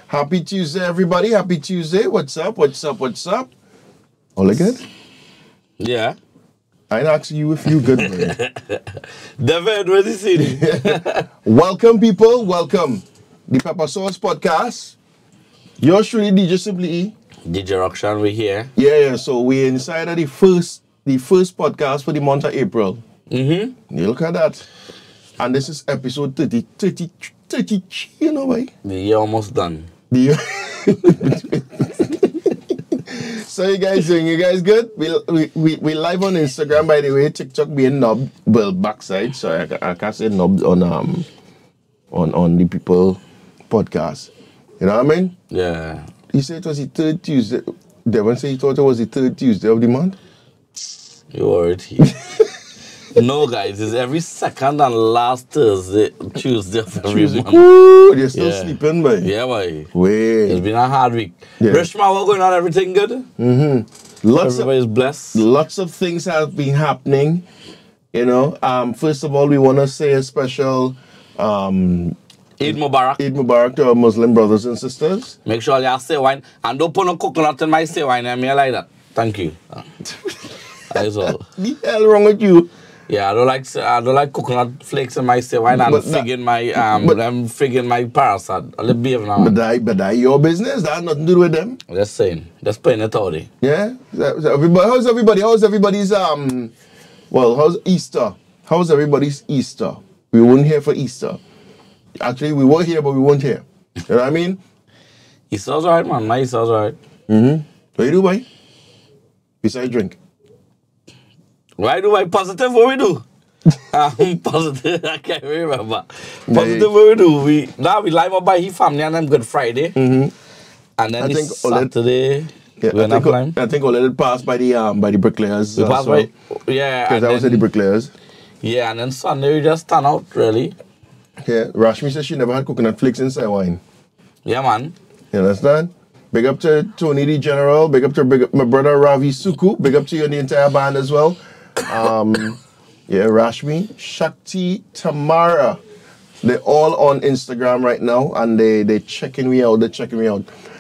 Happy Tuesday, everybody. Happy Tuesday. What's up? All good? Yeah. I asked you if you good, man. David, what is it? Welcome, people. Welcome. The Pepper Sauce Podcast. Yours truly, DJ Simply E. DJ Rockshan, we here. Yeah. So we're inside of the first podcast for the month of April. You look at that. And this is episode 30, you know why? The year almost done. So you guys doing? You guys good? We live on Instagram, by the way. TikTok being knobbed, well, backside. So I can't say knobbed on the People podcast. You know what I mean? Yeah. You said it was the third Tuesday. Devon said he thought it was the third Tuesday of the month. You already. No, guys, it's every second and last Tuesday of every month. Ooh, you're still sleeping, boy. Yeah, boy. Wait. It's been a hard week. Yeah. Rishma, what going on? Everything good? Everybody's blessed. Lots of things have been happening. You know, first of all, we want to say a special Eid Mubarak. Eid Mubarak to our Muslim brothers and sisters. Make sure you say wine and don't put no coconut in my say wine. I mean like that. Thank you. That's all. The hell wrong with you? Yeah, I don't like coconut flakes in my say wine and friggin' my parasite. A little bit now. But that your business. That has nothing to do with them. Just saying. Just putting it out there. Yeah. How's everybody? How's everybody's how's Easter? How's everybody's Easter? We weren't here for Easter. Actually, we were here, but we weren't here. You know what I mean? Easter's alright, man. My Easter's alright. What you do, boy? Besides drink. Why do I positive? What we do? Positive. I can't remember. Positive. What we do? We live up by his family and them Good Friday. And then this Saturday. I think all it passed by the bricklayers. We passed by. Yeah. Because I was at the bricklayers. Yeah, and then Sunday we just stand out really. Yeah. Rashmi says she never had coconut flakes inside wine. Yeah, man. You understand? Big up to Tony the General. Big up to my brother Ravi Suku. Big up to you and the entire band as well. Rashmi, Shakti, Tamara. They're all on Instagram right now and they're checking me out.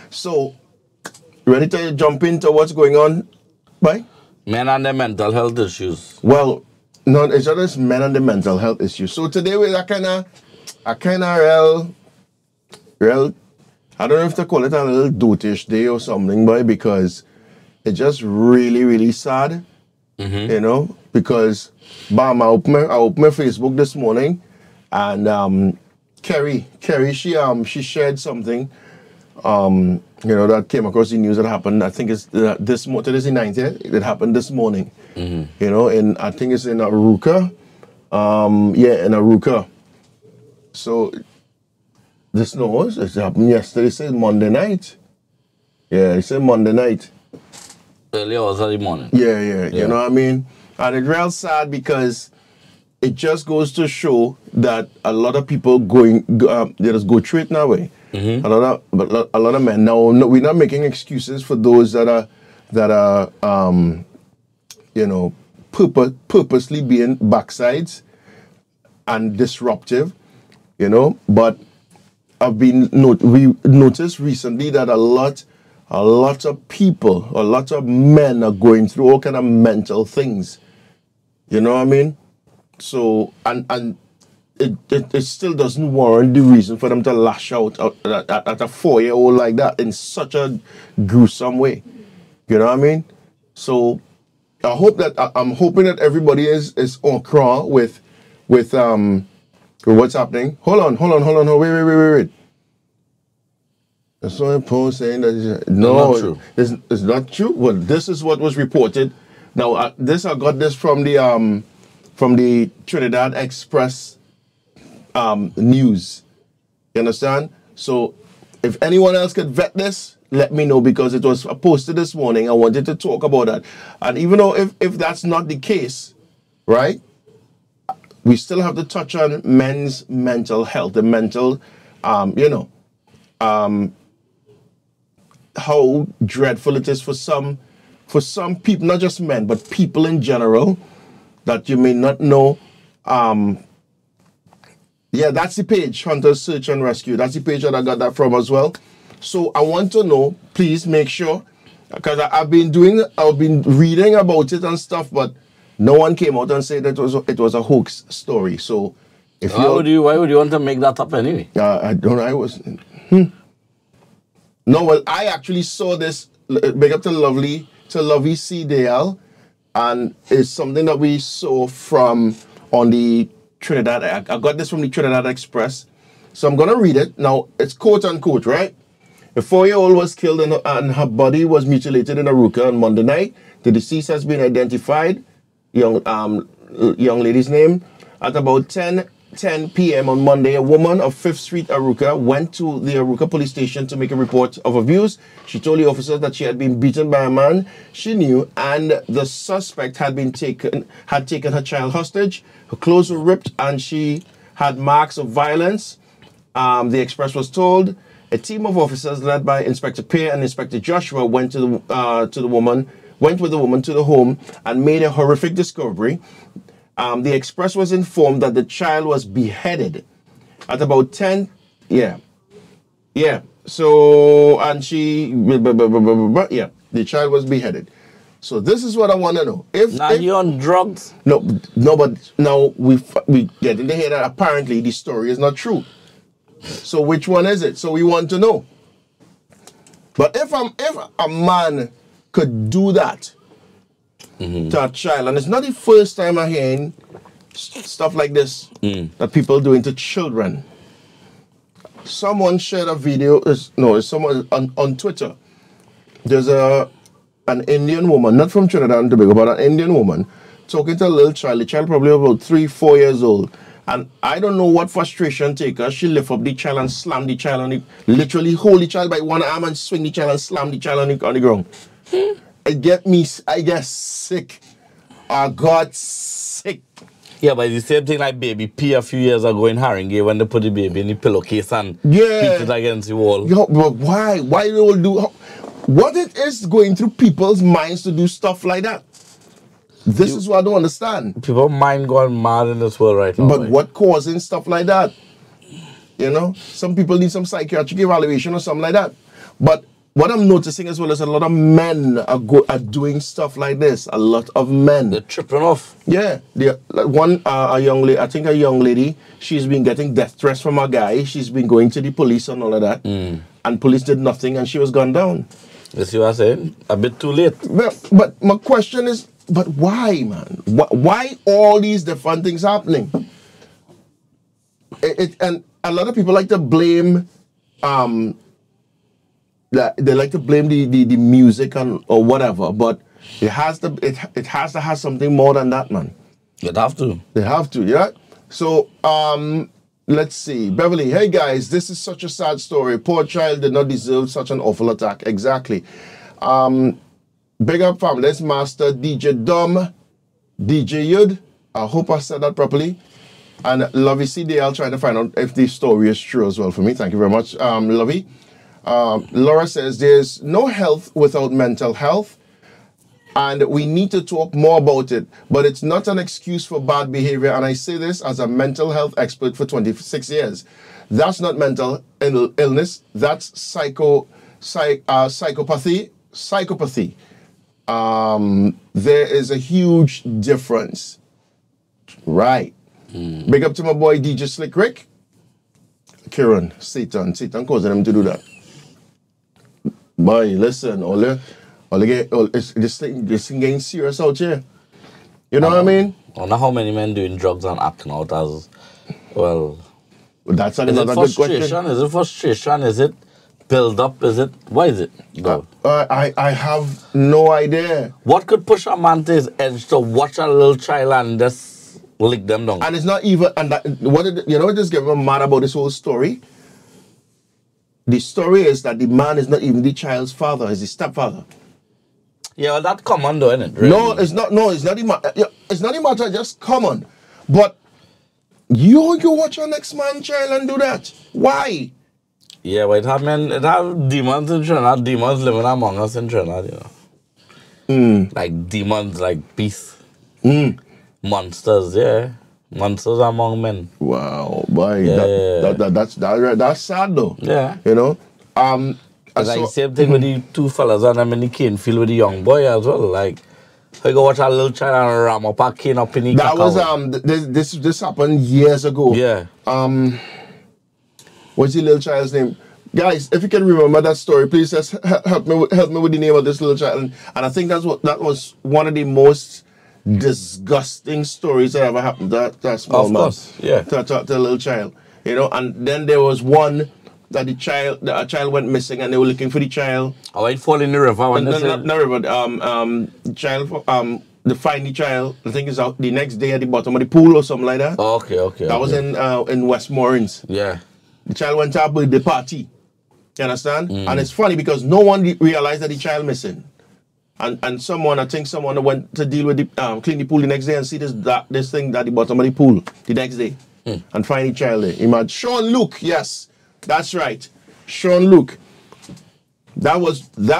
So, ready to jump into what's going on? Bye? Men and their mental health issues. Well, no, it's not just men and the mental health issues. So today we're a kind of real, I don't know if to call it a little dotish day or something, boy, because it's just really, really sad. You know, because bam, I opened my Facebook this morning, and Kerry, she shared something, that came across the news that happened. I think it's this morning. Today's the 9th. It happened this morning. You know, and I think it's in Aruka. In Aruka. So this knows it happened yesterday. It said Monday night. Yeah, it said Monday night. Early hours of the morning. Yeah. You know what I mean? And it's real sad because it just goes to show that a lot of people they just go through it now way. A lot of men. Now, no, we're not making excuses for those that are purposely being backsides and disruptive, you know. But we noticed recently that a lot of people, a lot of men are going through all kind of mental things. You know what I mean? So, and it still doesn't warrant the reason for them to lash out at a 4-year-old like that in such a gruesome way. You know what I mean? So, I'm hoping that everybody is on crawl with what's happening. Hold on, wait. There's no post saying that no, it's not true. Well, this is what was reported. Now, I got this from the Trinidad Express news. You understand? So, if anyone else could vet this, let me know because it was posted this morning. I wanted to talk about that. And even though if that's not the case, right? We still have to touch on men's mental health, the mental, how dreadful it is for some people, not just men, but people in general, that you may not know Yeah, that's the page, Hunters Search and Rescue. That's the page that I got that from as well. So I want to know, please make sure, because I've been reading about it and stuff, but no one came out and said that it was a hoax story. So if why would you want to make that up anyway? I don't know. I was No, well, I actually saw this. Big up to Lovely CDL, and it's something that we saw from on the Trinidad. I got this from the Trinidad Express, so I'm gonna read it now. It's quote unquote, right? A 4-year-old was killed and her body was mutilated in Arouca on Monday night. The deceased has been identified. Young lady's name. At about 10 p.m. on Monday, a woman of 5th Street, Arouca, went to the Arouca police station to make a report of abuse. She told the officers that she had been beaten by a man she knew, and the suspect had taken her child hostage. Her clothes were ripped, and she had marks of violence. The Express was told. A team of officers led by Inspector Pear and Inspector Joshua went with the woman to the home and made a horrific discovery. The Express was informed that the child was beheaded at about 10. Yeah. So, and the child was beheaded. So this is what I want to know. If you're on drugs? No, but now we get in the head that apparently the story is not true. So which one is it? So we want to know. But if a man could do that to a child, and it's not the first time I'm hearing stuff like this that people doing to children. Someone shared a video. It's someone on Twitter. There's an Indian woman, not from Trinidad and Tobago, but an Indian woman talking to a little child. The child probably about 3-4 years old. And I don't know what frustration take her. She lift up the child and slam the child on it. Literally hold the child by one arm and swing the child and slam the child on the ground. It get me, I guess, sick. I got sick. Yeah, but it's the same thing like Baby P a few years ago in Haringey when they put the baby in the pillowcase and beat it against the wall. Yo, but why? Why they all do? What it is going through people's minds to do stuff like that? This is what I don't understand. People mind going mad in this world right now. But what causing stuff like that? You know, some people need some psychiatric evaluation or something like that. But what I'm noticing as well is a lot of men are doing stuff like this. A lot of men. They're tripping off. Yeah. A young lady, I think a young lady, she's been getting death threats from a guy. She's been going to the police and all of that. And police did nothing and she was gunned down. You see what I'm saying? A bit too late. But my question is, but why, man? Why all these different things happening? And a lot of people like to blame, they like to blame the music or whatever. But it has to have something more than that, man. You'd have to. They have to, yeah. So let's see, Beverly. Hey guys, this is such a sad story. Poor child did not deserve such an awful attack. Exactly. Big up fam, let's master DJ Dom, DJ Yud. I hope I said that properly. And Lovey CDL trying to find out if the story is true as well for me. Thank you very much, Lovey. Laura says there's no health without mental health. And we need to talk more about it. But it's not an excuse for bad behavior. And I say this as a mental health expert for 26 years. That's not mental illness. That's psychopathy. Psychopathy. There is a huge difference. Right. Big up to my boy DJ Slick Rick. Kieran, Satan causing him to do that. Boy, listen, this thing getting serious out here. You know what I mean? I wonder how many men doing drugs and acting out as well. That's another good question. Is it frustration? Is it build up? Is it what is it? I have no idea. What could push a man to his edge to watch a little child and just lick them down? And it's not even what just get me mad about this whole story? The story is that the man is not even the child's father, he's the stepfather. Yeah, well, that's common though, isn't it? Really? No, it's not. No, it's not even. It's not even matter. Just common. But you watch your next man child and do that. Why? Yeah, but it have demons in Trinidad. Demons living among us in Trinidad, you know. Like demons, like beasts, monsters. Yeah. Monsters among men. Wow, boy, Yeah. that's sad though. Yeah. You know, It's like same thing with the two fellas and them in the cane field with the young boy as well. Like, I go watch a little child and ram up a cane up in the that cacao. was this happened years ago. Yeah. What's the little child's name? Guys, if you can remember that story, please just help me with the name of this little child. And I think that was one of the most disgusting stories that ever happened to that small man. Of course, yeah. To a little child, you know. And then there was one that a child went missing, and they were looking for the child. Oh, it fall in the river when they said. Not river. The find the child. I think it's out the next day at the bottom of the pool or something like that. Oh, okay. That was in Westmoreland. Yeah. The child went to a birthday party. You understand? And it's funny because no one realized that the child missing. And someone went to deal with the clean the pool the next day and see this thing at the bottom of the pool the next day and find the child there. Imagine Sean Luke, yes, that's right. Sean Luke. That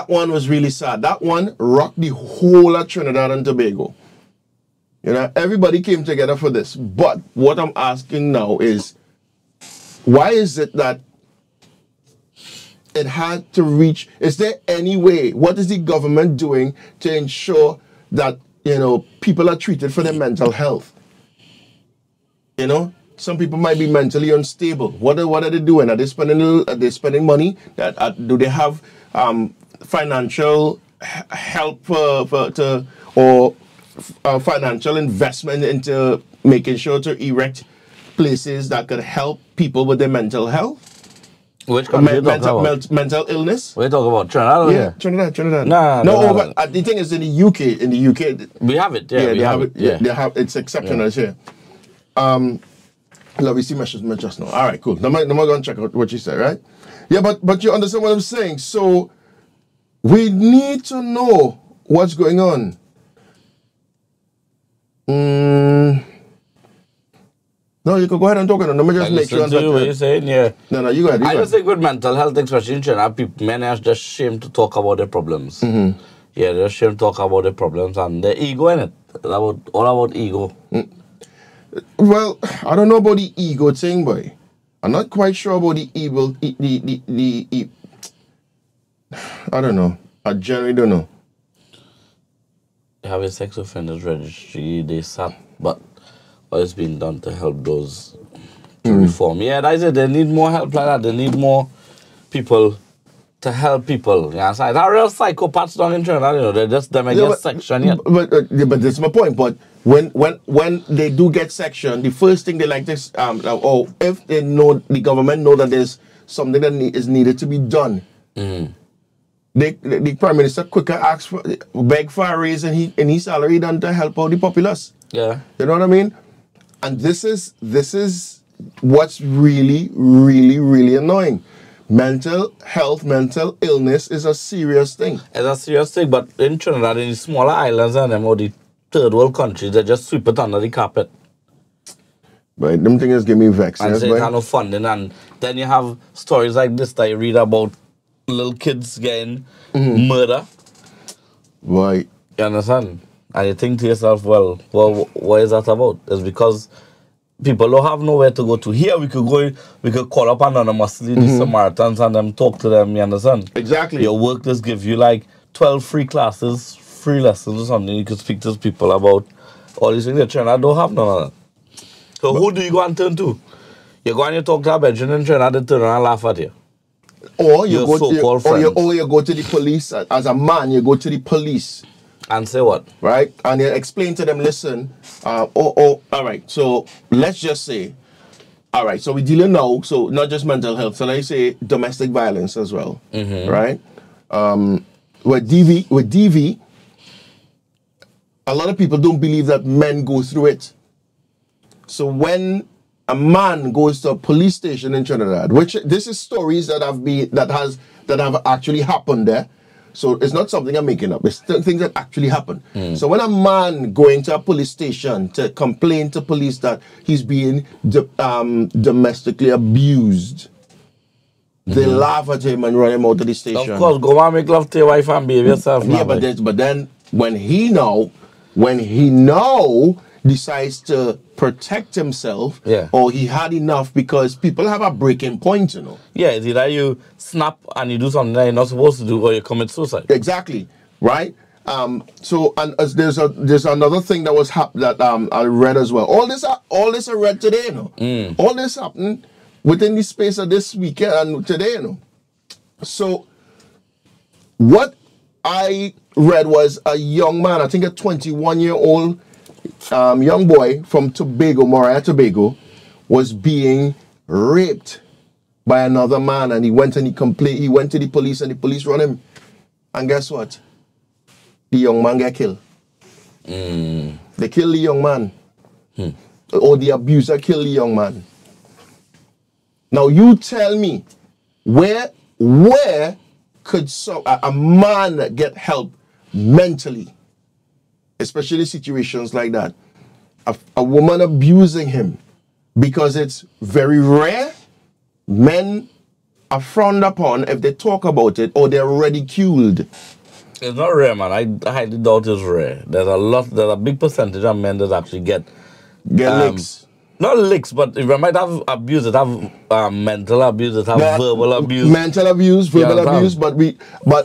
one was really sad. That one rocked the whole of Trinidad and Tobago. You know, everybody came together for this. But what I'm asking now is, why is it that it had to reach? Is there any way? What is the government doing to ensure that, you know, people are treated for their mental health? You know, some people might be mentally unstable. What are they doing? Are they spending money? Do they have financial help or financial investment into making sure to erect places that could help people with their mental health? Which country mental illness? We talk about Trinidad. Yeah, Trinidad. No. The thing is, in the UK, we have it. Yeah, we have it. Yeah. They have it's exceptional here. Let me see measurement just now. All right, cool. Now I'm going to check out what you said, right? Yeah, but you understand what I'm saying. So we need to know what's going on. No, you can go ahead and talk. Let me just make sure. What you're saying, yeah. No, you go ahead. I just think with mental health, especially in China, men are just ashamed to talk about their problems. Yeah, they're ashamed to talk about their problems and their ego in it. It's all about ego. Well, I don't know about the ego thing, boy. I'm not quite sure about the evil. I don't know. I generally don't know. They have a sex offenders registry. They sat, but what is being done to help those to reform? Yeah, that's it. They need more help like that. They need more people to help people. Yeah, it's like, they're real psychopaths down in Trinidad. You know, they're just them against section yet. But that's my point. But when they do get section, the first thing they like to if they know the government know that there's something that is needed to be done, the prime minister quicker beg for a raise in his salary than to help out the populace. Yeah, you know what I mean. And this is what's really, really, really annoying. Mental health, mental illness is a serious thing. It's a serious thing, but in Trinidad, in the smaller islands and them, or the third world countries, they just sweep it under the carpet. But them things give me vexed. And say it have no funding. And then you have stories like this that you read about little kids getting murdered. Right. You understand? And you think to yourself, well, what is that about? It's because people don't have nowhere to go to. Here we could call up anonymously the Samaritans and them talk to them, you understand? Exactly. Your work just give you like 12 free classes, free lessons or something. You could speak to people about all these things. Trinidad don't have none of that. So who do you go and turn to? You go and you talk to a Benjamin in Trinidad, they turn around and laugh at you. Or you go to the police. As a man, you go to the police. And say what? Right? And you explain to them, listen, all right, so let's just say, all right, so we're dealing now, so not just mental health, so let's say domestic violence as well, right? With DV, a lot of people don't believe that men go through it. So when a man goes to a police station in Trinidad, which this is stories that have actually happened there. So it's not something I'm making up. It's things that actually happen. So when a man going to a police station to complain to police that he's being domestically abused, they laugh at him and run him out of the station. Of course, go and make love to your wife and behave yourself. Yeah, but then when he now decides to protect himself, Yeah. or he had enough, because people have a breaking point, you know. Yeah, it's either you snap and you do something that you're not supposed to do, or you commit suicide. Exactly, right? So, and there's another thing that was that I read as well. All this I read today, you know. All this happened within the space of this weekend and today, you know. So, what I read was a young man, I think a 21-year-old young boy from Morea, Tobago, was being raped by another man, and he went and he complained. He went to the police, and the police run him. And guess what? The young man got killed. They killed the young man, or the abuser killed the young man. Now you tell me, where could a man get help mentally, especially situations like that? A woman abusing him, because it's very rare. Men are frowned upon if they talk about it, or they're ridiculed. It's not rare, man. I highly doubt it's rare. There's a big percentage of men that actually get licks. Not licks, but you might have abuse, that have mental abuse, that have verbal abuse. Mental abuse, verbal abuse, but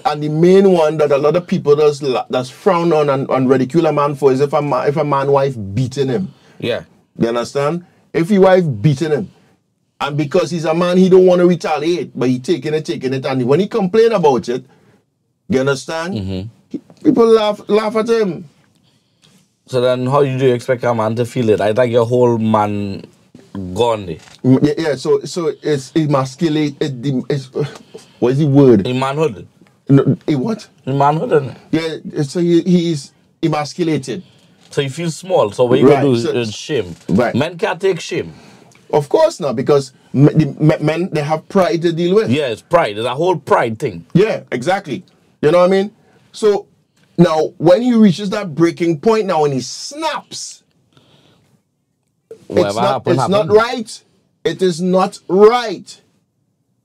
and the main one that a lot of people that's frowned on and ridicule a man for is if a man wife beating him. Yeah. You understand? If your wife beating him, and because he's a man, he don't want to retaliate, but he taking it, and when he complain about it, you understand? People laugh at him. So then, how do you expect a man to feel it? I think your whole man gone there. Yeah. So it's emasculate. What is the word? In manhood. No, what? In manhood, isn't it? Yeah. So he's emasculated. So you feel small. So what you gonna do is shame. Right. Men can't take shame. Of course not, because men, they have pride to deal with. Yeah, it's pride. It's a whole pride thing. Yeah, exactly. You know what I mean? So now, when he reaches that breaking point, now when he snaps, it's not right. It is not right.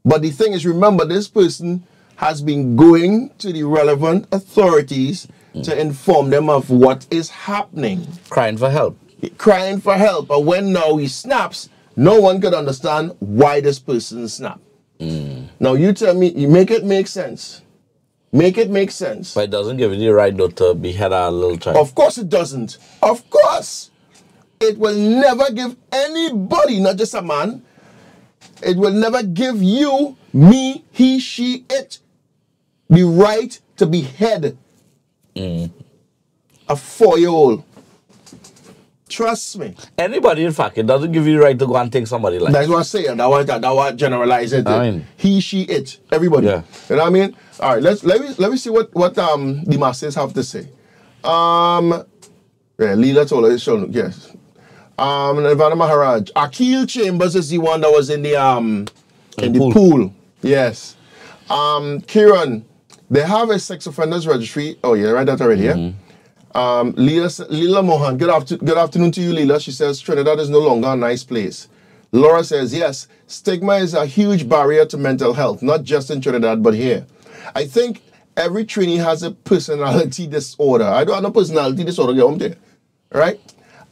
But the thing is, remember, this person has been going to the relevant authorities to inform them of what is happening. Crying for help. Crying for help. But when now he snaps, no one could understand why this person snapped. Now you tell me, you make it make sense. Make it make sense. But it doesn't give you the right to behead a little child. Of course it doesn't. Of course. It will never give anybody, not just a man, it will never give you, me, he, she, it, the right to behead a 4-year-old. Trust me. Anybody, in fact, it doesn't give you the right to go and take somebody like That's what I'm saying. That was generalize it. I mean, he, she, it. Everybody. Yeah. You know what I mean? All right, let me see what the masses have to say. Leela told us, yes. Nirvana Maharaj. Akil Chambers is the one that was in the pool. Yes. Kiran, they have a sex offenders registry. Oh yeah, right that already, yeah? Leela Mohan, good afternoon to you, Leela. She says Trinidad is no longer a nice place. Laura says, yes, stigma is a huge barrier to mental health, not just in Trinidad, but here. I think every Trini has a personality disorder. I don't have no personality disorder, get home there. Right?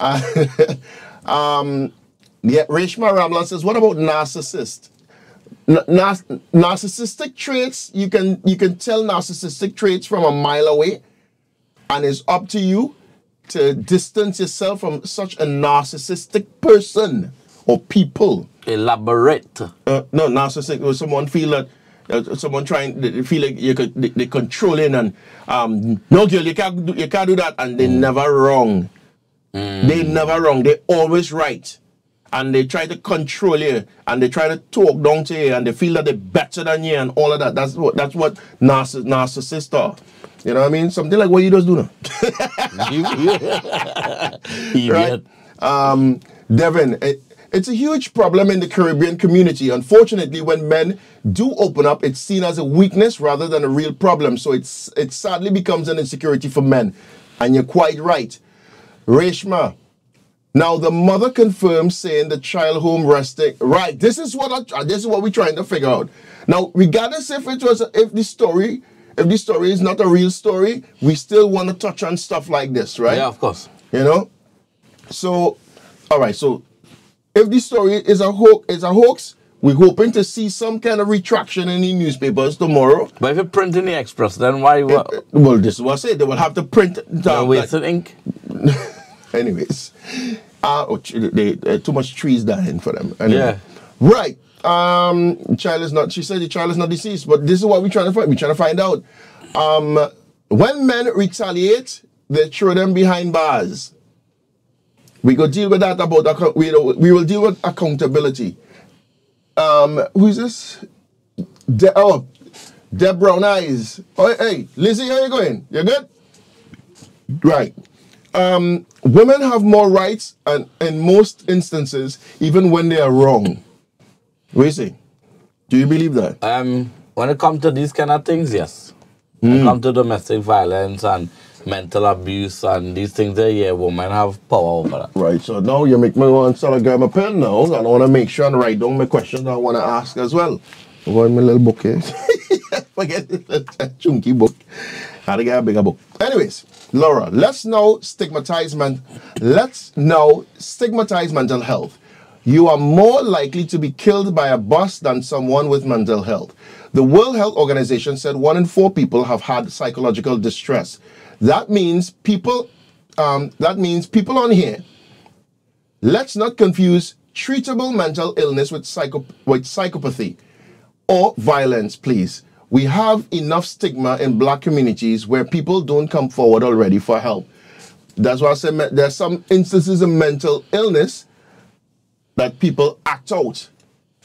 Yeah, Reshma Ramlan says, what about narcissist? Narcissistic traits, you can tell narcissistic traits from a mile away. And it's up to you to distance yourself from such a narcissistic person or people. Elaborate. No, narcissistic was someone feel that someone they feel like they controlling and no girl, you can't do that, and they never wrong. They never wrong. They always right. And they try to control you, and they try to talk down to you, and they feel that they're better than you, and all of that. That's what narcissists are. You know what I mean? Something like what you just do now. Right? Devin, it's a huge problem in the Caribbean community. Unfortunately, when men do open up, it's seen as a weakness rather than a real problem. So it sadly becomes an insecurity for men. And you're quite right. Reshma, now the mother confirms saying the child home resting. Right, this is what we're trying to figure out. Now, regardless if the story is not a real story, we still want to touch on stuff like this, right? Yeah, of course. You know? So, All right, so if the story is a hoax, we're hoping to see some kind of retraction in the newspapers tomorrow. But if you print in the Express, then why? Well, this is what I said. They will have to print. Wasted ink. Anyways, too much trees dying for them. Anyway. Yeah. Right. Child is not. She said the child is not deceased, but this is what we're trying to find. We're trying to find out. When men retaliate, they throw them behind bars. We go deal with that about we will deal with accountability. Who is this? Deb Brown Eyes. Oh, hey, Lizzie, how you going? You good? Right. Women have more rights, and in most instances, even when they are wrong. What do you say? Do you believe that? When it comes to these kind of things, yes. When it comes to domestic violence and mental abuse and these things there, yeah, women have power over that. Right, so now you make me want to start to grab my pen now, and I want to make sure and write down my questions I want to ask as well. I'm going my little book here. Forget that chunky book. I had to get a bigger book. Anyways, Laura, let's now stigmatize mental health. You are more likely to be killed by a bus than someone with mental health. The World Health Organization said 1 in 4 people have had psychological distress. That means people on here. Let's not confuse treatable mental illness with psychopathy or violence, please. We have enough stigma in black communities where people don't come forward already for help. That's why I said there's some instances of mental illness that people act out.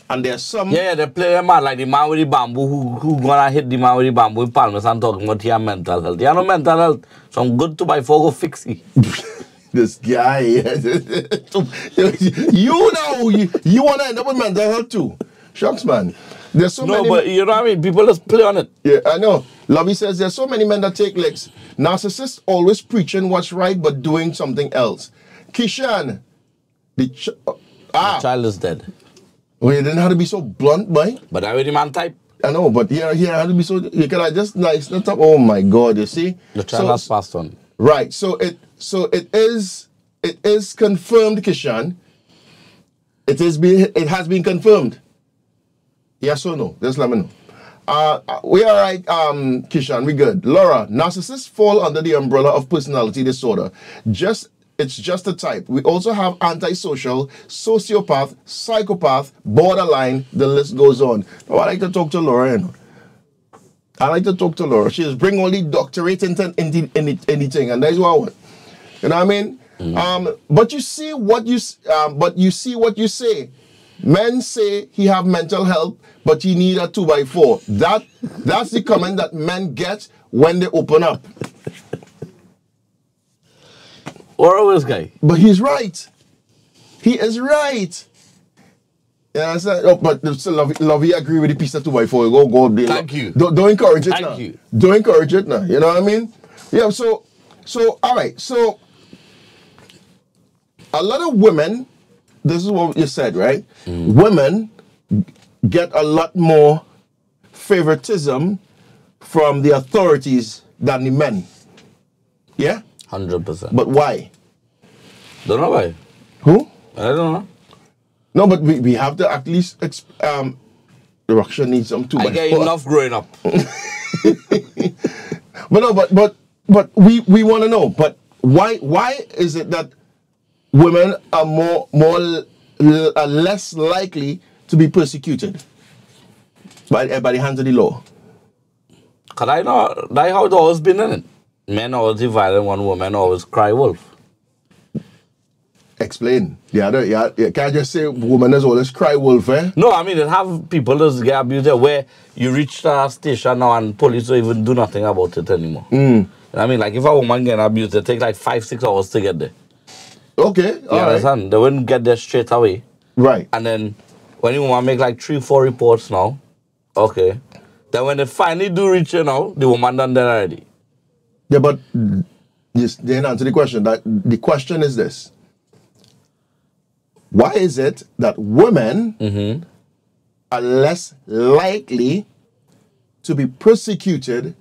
And there's some... Yeah, they play a man like the man with the bamboo who gonna hit the man with the bamboo in Palmas and talking about your mental health. You have no mental health. So I'm good to buy for go fix it. This guy... you want to end up with mental health too. Shucks, man. There's so many... but you know what I mean? People just play on it. Yeah, I know. Lovey says there's so many men that take licks. Narcissists always preaching what's right but doing something else. Kishan... The child is dead. Well, you didn't have to be so blunt, boy. But I already man type. I know, but here I had to be so... You can I just nice not up. Oh my God, you see? The child has passed on. Right. So it is confirmed, Kishan. It has been confirmed. Yes or no? Just let me know. We are right, Kishan, we good. Laura, narcissists fall under the umbrella of personality disorder. It's just a type. We also have antisocial, sociopath, psychopath, borderline. The list goes on. Now, I like to talk to Laura. You know. I like to talk to Laura. She just bring all the doctorate into anything, and that's what I want. You know what I mean? But you see what you say. Men say he have mental health, but he need a 2x4. That's the comment that men get when they open up. Or this guy. But he's right. He is right. Yeah, I said, but Lovey agree with the piece of 2x4. Go up there. Thank you. Don't encourage it now. Thank you. Don't encourage it now. You know what I mean? Yeah, so all right. So a lot of women, this is what you said, right? Women get a lot more favoritism from the authorities than the men. Yeah? 100%. But why? Don't know why. Who? I don't know. No, but we have to at least the Russian needs some too. I get enough growing up. But no, but we want to know. But why is it that women are less likely to be persecuted by the hands of the law? Cause I know that's how it's always been in it. Men always violent, one woman always cry wolf. Explain. Yeah, can't I just say woman is always cry wolf, eh? No, I mean, it have people that get abused there where you reach the station now and police don't even do nothing about it anymore. I mean, like if a woman get abused, it take like 5-6 hours to get there. Okay, you understand? Right. They wouldn't get there straight away. Right. And then when you want to make like 3-4 reports now, okay. Then when they finally do reach you now, the woman done there already. Yeah, but just then answer the question. The question is this. Why is it that women are less likely to be persecuted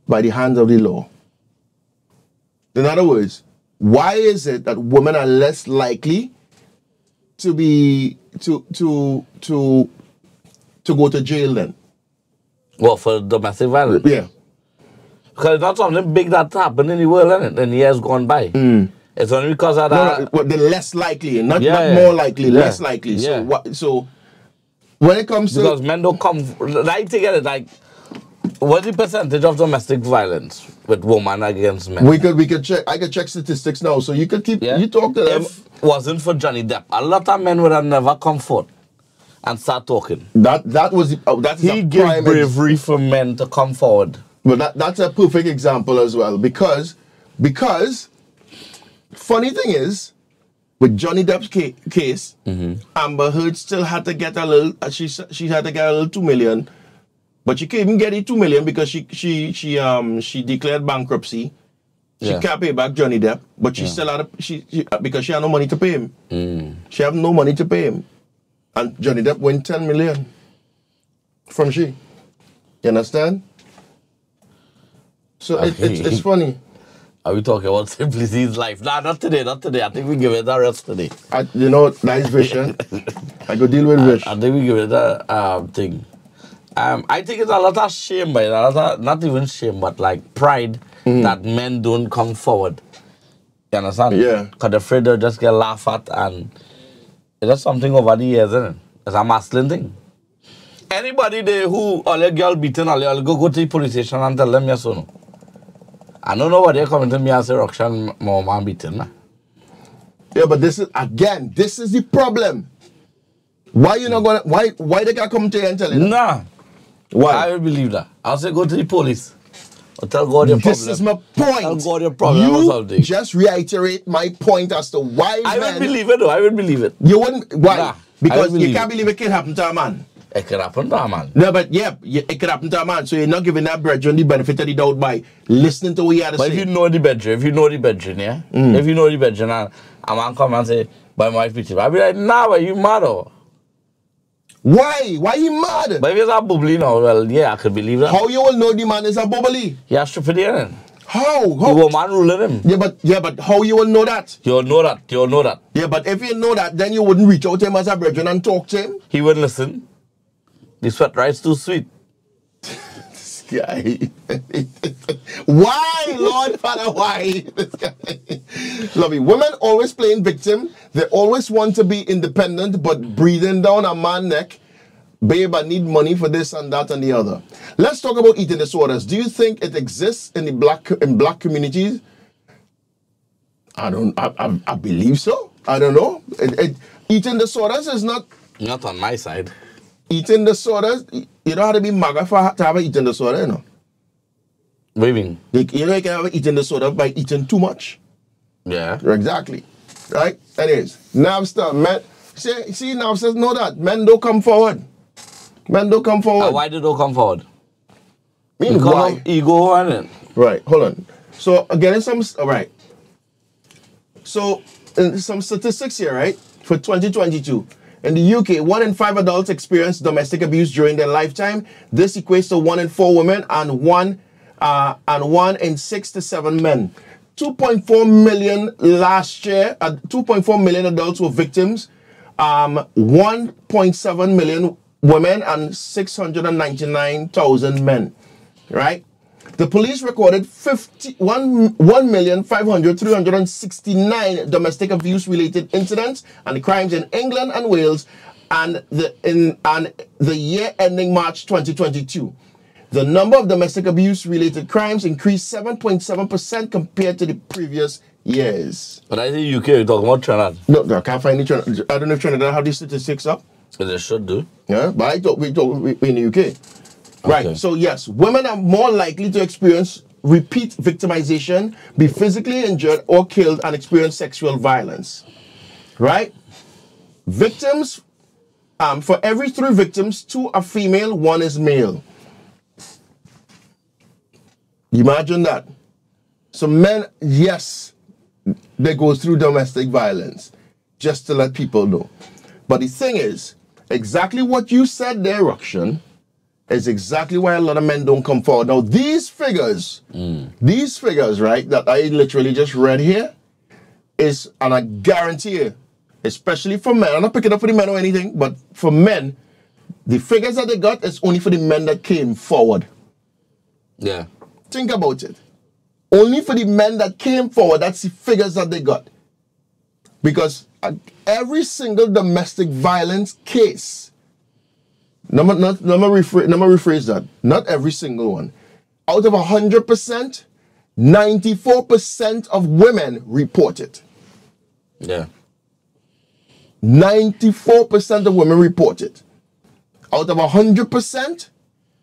by the hands of the law? In other words, why is it that women are less likely to be to go to jail then? Well, for domestic violence? Yeah. Because it's not something big that's happened in the world, isn't it, in years gone by. It's only because of that. No, they're less likely, not more likely, less likely. Yeah. So when it comes to... Because men don't come... I think it like... What's the percentage of domestic violence with women against men? We could check. I could check statistics now, so you could keep... You talk to them. If it wasn't for Johnny Depp, a lot of men would have never come forth and start talking. That was... He gave bravery for men to come forward. But that's a perfect example as well, because funny thing is, with Johnny Depp's case, Amber Heard still had to get a little. She had to get a little $2 million, but she couldn't even get it $2 million because she declared bankruptcy. She can't pay back Johnny Depp, but she still had because she had no money to pay him. She had no money to pay him, and Johnny Depp won $10 million from she. You understand? So it's funny. Are we talking about Simply C's life? Nah, not today. I think we give it a rest today. Nice vision. I go deal with Vish. I think we give it a thing. I think it's a lot of shame, but not even shame, but like pride that men don't come forward. You understand? Yeah. Because they're afraid they'll just get laughed at, and it's just something over the years, isn't it? It's a masculine thing. Anybody there who all your girl beaten, all your go to the police station and tell them yes or no. I don't know what they're coming to me and say, Roxanne, my man beaten, man. Yeah, but this is the problem. Why you not gonna, why they can't come to you and tell you? Nah. Why? I don't believe that. I'll say go to the police. Or tell God your problem. This is my point. Tell God your problem or something. You just reiterate my point as to why I would believe it though. I would believe it. You wouldn't? Why? Nah, because you can't believe it can happen to a man. It could happen to a man. No, but it could happen to a man. So you're not giving that brethren the benefit of the doubt by listening to what he had to say. But if you know the bedroom, yeah? If you know the bedroom and a man come and say, by my wife beat him, I'll be like, nah, but you mad or? Why? Why he mad? But if he's a bubbly now, well, yeah, I could believe that. How you will know the man is a bubbly? Yeah, stupid, yeah. How? The woman ruling him. Yeah, but how you will know that? You'll know that. Yeah, but if you know that, then you wouldn't reach out to him as a brethren and talk to him? He wouldn't listen. The sweat rice too sweet. This guy. Why, Lord Father, why? This guy. Lovey, women always playing victim. They always want to be independent, but breathing down a man's neck. Babe, I need money for this and that and the other. Let's talk about eating disorders. Do you think it exists in black communities? I believe so. I don't know. Eating disorders is not on my side. Eating disorders, you don't have to be MAGA to have an eating disorder, you know. What do you mean? You know you can have an eating disorder by eating too much. Yeah. Exactly. Right? Anyways, Napster, men, see Napster know that. Men don't come forward. Men don't come forward. Why do they come forward? Because why? Of ego and it. Right, hold on. So again, alright. So some statistics here, right? For 2022. In the UK, 1 in 5 adults experience domestic abuse during their lifetime. This equates to 1 in 4 women and 1 in 6 to 7 men. 2.4 million last year. 2.4 million adults were victims. 1.7 million women and 699,000 men. Right? The police recorded 1,500,369 domestic abuse-related incidents and crimes in England and Wales, and the year ending March 2022. The number of domestic abuse-related crimes increased 7.7% compared to the previous years. But I think UK, you're talking about Trinidad. No, I can't find it. I don't know if Trinidad have these statistics up. They should do. Yeah, but I thought we in the UK. Right, okay. So yes, women are more likely to experience repeat victimization, be physically injured or killed, and experience sexual violence. Right? Victims, for every 3 victims, 2 are female, 1 is male. Imagine that. So men, yes, they go through domestic violence, just to let people know. But the thing is, exactly what you said there, Rukshan, is exactly why a lot of men don't come forward. Now, these figures, right, that I literally just read here, is, and I guarantee you, especially for men, I'm not picking up for the men or anything, but for men, the figures that they got is only for the men that came forward. Yeah. Think about it. Only for the men that came forward, that's the figures that they got. Because every single domestic violence case, let me rephrase that. Not every single one. Out of 100%, 94% of women report it. Yeah. 94% of women report it. Out of 100%,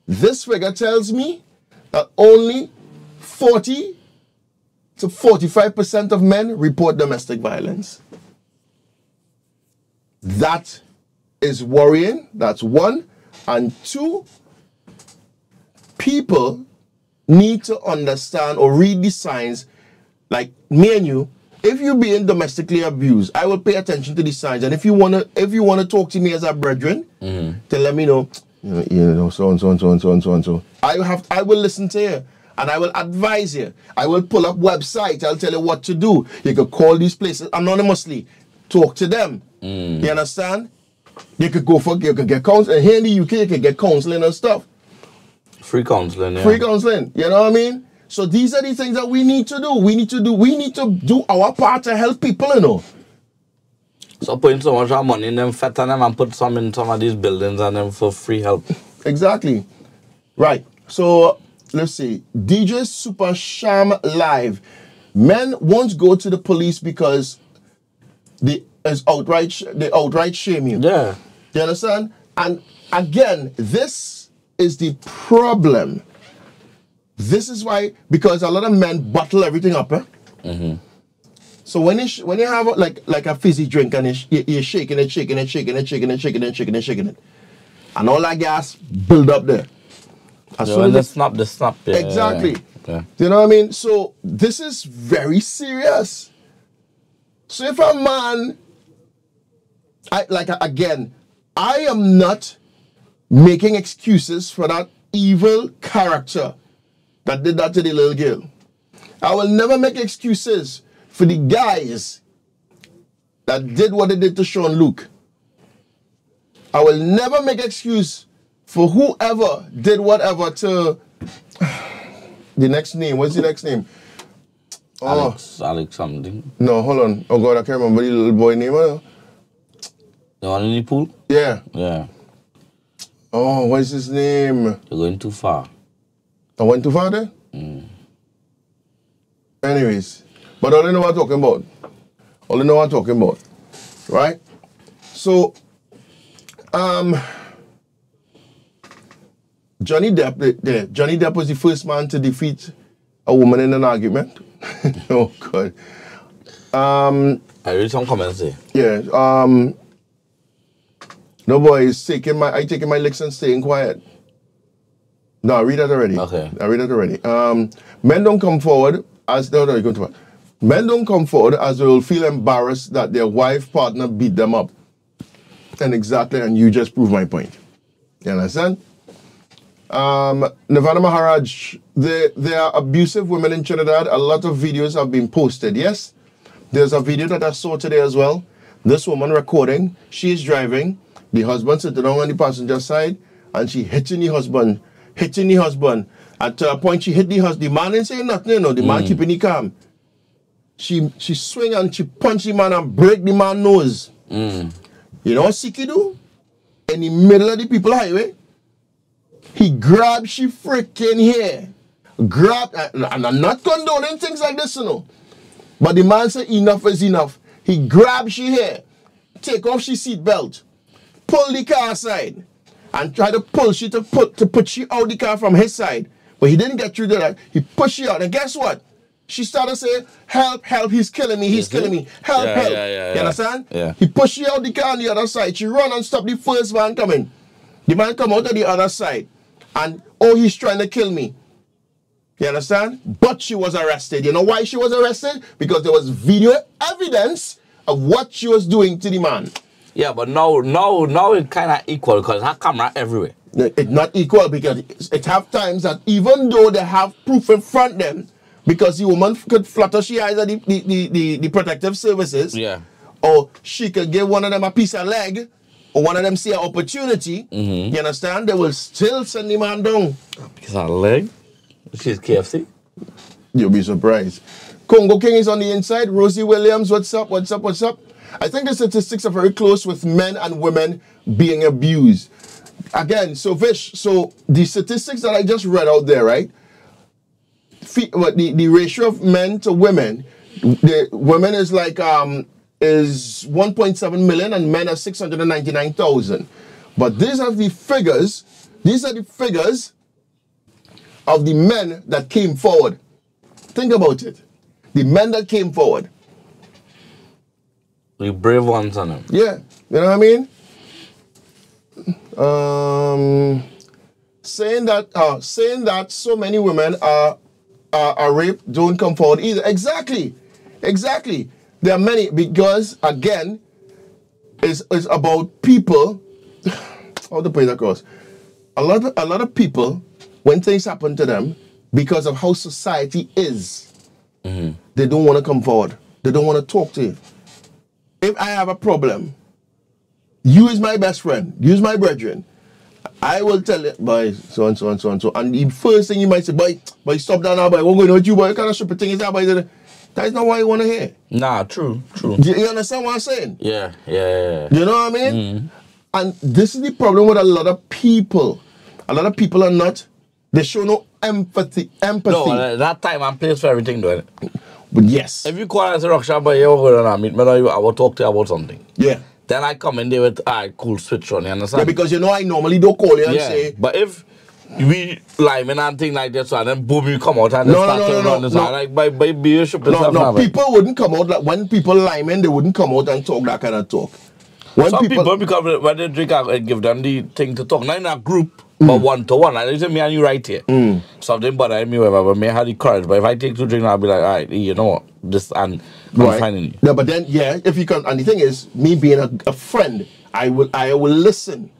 this figure tells me that only 40 to 45% of men report domestic violence. That is worrying. That's one. And two, people need to understand or read the signs. Like me and you, if you're being domestically abused, I will pay attention to the signs. And if you wanna talk to me as a brethren, to let me know, so and so. I will listen to you. And I will advise you. I will pull up websites. I'll tell you what to do. You could call these places anonymously. Talk to them. You understand? You could get counseling. Here in the UK, you can get counseling and stuff. Free counseling, yeah. Free counseling. You know what I mean? So these are the things that we need to do. We need to do our part to help people, you know. So putting so much money in them, fatten them, and put some in some of these buildings and them for free help. Exactly. Right. So let's see. DJ Super Sham Live. Men won't go to the police because they outright shame you. Yeah. You understand? And again, this is the problem. This is why, because a lot of men bottle everything up. So when you have like a fizzy drink and you're shaking it, and all that gas build up there. The snap. Yeah, exactly. Yeah. You know what I mean? So this is very serious. So if a man, I am not making excuses for that evil character that did that to the little girl. I will never make excuses for the guys that did what they did to Sean Luke. I will never make excuse for whoever did whatever to the next name. What's the next name? Alex something. No, hold on. Oh God, I can't remember the little boy name. The one in the pool? Yeah. Yeah. Oh, what is his name? You're going too far. I went too far there? Anyways, but all you know what I'm talking about. Right? So, Johnny Depp was the first man to defeat a woman in an argument. Oh God. I read some comments there. Yeah. No boy is taking my licks and staying quiet. No, I read that already. Okay. I read that already. Men don't come forward as men don't come forward as they will feel embarrassed that their wife partner beat them up. And you just proved my point. You understand? Nirvana Maharaj, there are abusive women in Trinidad. A lot of videos have been posted, yes? There's a video that I saw today as well. This woman recording, she is driving, the husband sitting down on the passenger side, and she hitting the husband. At a point she hit the man ain't saying nothing, you know, the man keeping the calm. She swing and she punch the man and break the man's nose. You know what Siki do? In the middle of the people highway, he grabbed she freaking hair. And I'm not condoning things like this, you know. But the man said enough is enough. He grabbed she hair, take off she seat belt, pull the car aside, and try to pull she to put she out the car from his side. But he didn't get through to that. He pushed she out. And guess what? She started saying, help, he's killing me, killing me. Help. You understand? Yeah. He pushed she out the car on the other side. She run and stop the first man coming. The man come out of the other side. And, he's trying to kill me. You understand? But she was arrested. You know why she was arrested? Because there was video evidence of what she was doing to the man. Yeah, but now it's kind of equal because her camera everywhere. It's not equal because it have times that even though they have proof in front of them, because the woman could flutter she eyes at the protective services. Yeah. Or she could give one of them a piece of leg, or one of them see an opportunity. You understand? They will still send the man down. A piece of leg? She's KFC? You'll be surprised. Congo King is on the inside. Rosie Williams, what's up? What's up? What's up? I think the statistics are very close with men and women being abused. Again, so Vish, so the statistics that I just read out there, right? The ratio of men to women, the women is like is 1.7 million and men are 699,000. But these are the figures. These are the figures of the men that came forward. Think about it. The men that came forward. The brave ones on them. Yeah, you know what I mean? Saying that so many women are raped don't come forward either. Exactly. There are many, because again, it's about people. How to put it across? A lot of people, when things happen to them, because of how society is, they don't want to come forward. They don't want to talk to you. If I have a problem, you is my best friend, you is my brethren, I will tell it, boy, so and so and so and so. And the first thing you might say, boy, stop that now, boy. What's going on with you, boy? What kind of stupid thing is that, boy? That is not what you want to hear. Nah, true. You understand what I'm saying? Yeah. You know what I mean? And this is the problem with a lot of people. A lot of people are not, they show no empathy. No, that time and place for everything, though. But yes. If you call and say, Raksha, but you're going to meet me, I will talk to you about something. Yeah. Then I come in there with, cool, switch on, you understand? Yeah, because you know I normally don't call you and say. But if we liming and things like that, so and then boom, you come out and start to run this. Like, by bishop people wouldn't come out, like when people liming, they wouldn't come out and talk that kind of talk. When some people because when they drink, I give them the thing to talk. Not in a group, but one-to-one. Like, they say, me and you right here. Something bother me, whatever, but me have the courage. But if I take to drink, I'll be like, all right, you know what, this, and I'm finding you. No, but then, yeah, if you can, and the thing is, me being a friend, I will listen.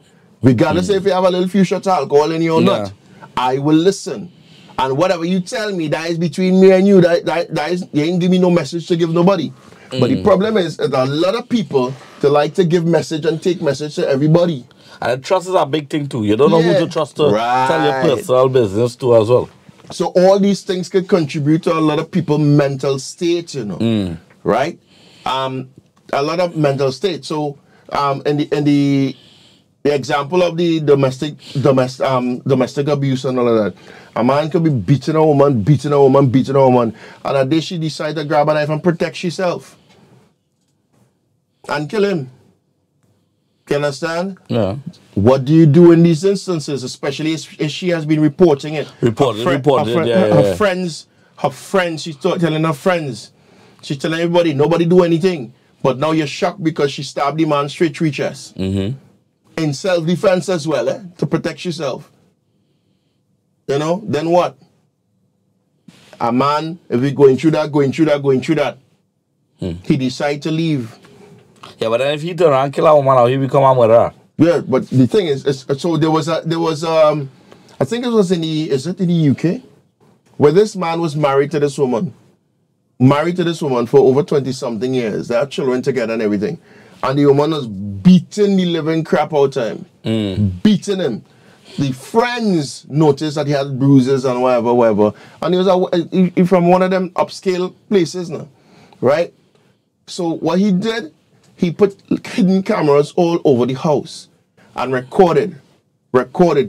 Regardless if you have a little few shots of alcohol in you or not, I will listen. And whatever you tell me, that is between me and you. That is, you ain't give me no message to give nobody. But the problem is that a lot of people they like to give message and take message to everybody. And trust is a big thing too. You don't know who to trust to tell your personal business to as well. So all these things could contribute to a lot of people's mental state, you know, right? A lot of mental state. So in the example of the domestic abuse and all of that, a man could be beating a woman, and a day she decide to grab a knife and protect herself and kill him. You understand? Yeah. What do you do in these instances, especially if she has been reporting it? Her friends, she's telling her friends. She's telling everybody, nobody do anything. But now you're shocked because she stabbed the man straight through chest. In self-defense as well, to protect yourself. You know, then what? A man, if he's going through that, he decide to leave. Yeah, but then if he turn around and kill a woman, he become a murderer. Yeah, but the thing is, so there was I think it was in the UK, where this man was married to this woman for over 20-something years. They had children together and everything. And the woman was beating the living crap out of him. Beating him. The friends noticed that he had bruises and whatever. And he was from one of them upscale places now. Right? So what he did, he put hidden cameras all over the house and recorded,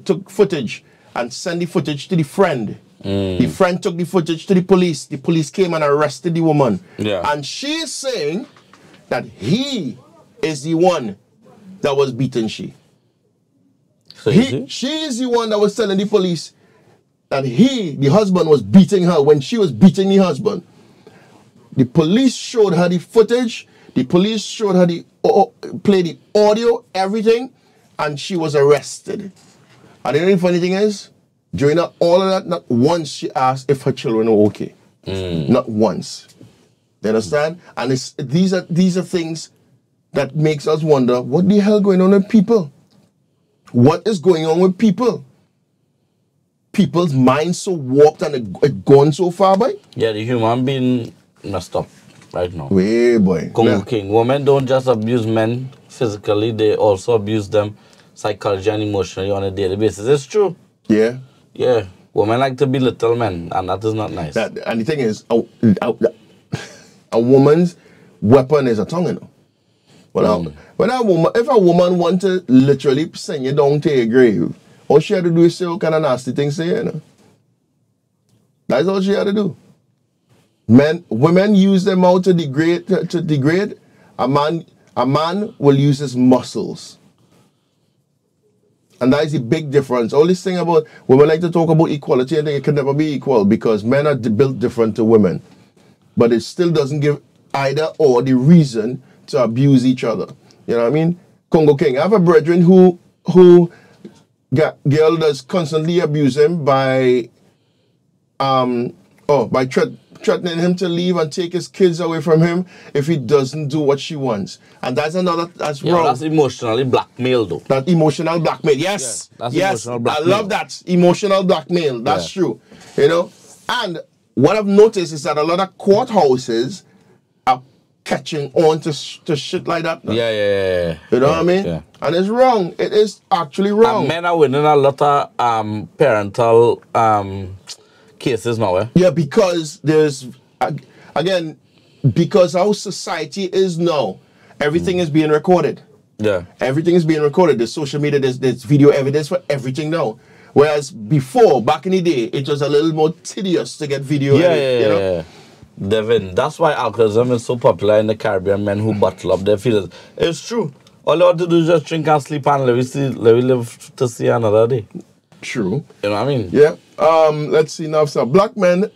took footage and sent the footage to the friend. The friend took the footage to the police. The police came and arrested the woman. Yeah. And she is saying that he is the one that was beating she. So she is the one that was telling the police that the husband, was beating her when she was beating the husband. The police showed her the footage. The police showed her play the audio, everything, and she was arrested. And the only funny thing is, during all of that, not once she asked if her children were okay. Not once. You understand? And these are things that makes us wonder, what the hell going on with people? What is going on with people? people's minds so warped and it gone so far, boy. Yeah, the human being messed up right now. Way, boy. Congo King. Women don't just abuse men physically, they also abuse them psychologically and emotionally on a daily basis. It's true. Yeah. Yeah. Women like to belittle men, and that is not nice. And the thing is, a woman's weapon is a tongue, you know. When if a woman wants to literally send you down to your grave, all she had to do is say all kind of nasty things to you, you know. That's all she had to do. Women use their mouth to degrade. A man will use his muscles. And that is the big difference. All this thing about women like to talk about equality, I think it can never be equal because men are built different to women. But it still doesn't give either or the reason to abuse each other. You know what I mean? Congo King. I have a brethren who girl does constantly abuse him by threatening him to leave and take his kids away from him if he doesn't do what she wants. And that's wrong. That's emotionally blackmail though. That emotional blackmail. Yes. Yeah, that's emotional I blackmail. love that. Emotional blackmail. That's true. You know? And what I've noticed is that a lot of courthouses are catching on to shit like that. Yeah. You know what I mean? Yeah. And it's wrong. It is actually wrong. And men are winning a lot of parental cases now, eh? Yeah, because there's, again, because our society is now, everything is being recorded. Yeah. Everything is being recorded. There's social media, there's video evidence for everything now. Whereas before, back in the day, it was a little more tedious to get video. Yeah. Devin, that's why alcoholism is so popular in the Caribbean, men who bottle up their feelings. It's true. All you want to do is just drink and sleep and let me live to see another day. True. You know what I mean? Yeah. Let's see now. So black men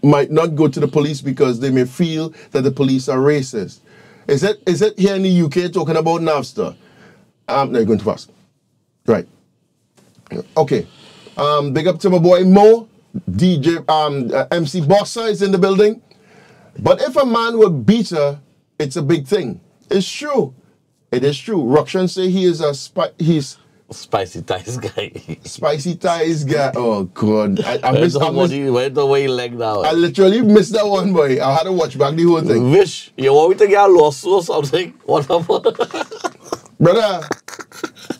might not go to the police because they may feel that the police are racist. Is it here in the UK talking about Napster? No, you're going too fast. Right. Okay. Big up to my boy Mo. DJ MC Bossa is in the building. But if a man will beat her, it's a big thing. It's true. It is true. Rukshan say he is Spicy ties guy. Spicy ties guy. Oh God. I missed the way he legged out. I literally missed that one, boy. I had to watch back the whole thing. Wish you want me to get a lawsuit or something? Whatever. Brother,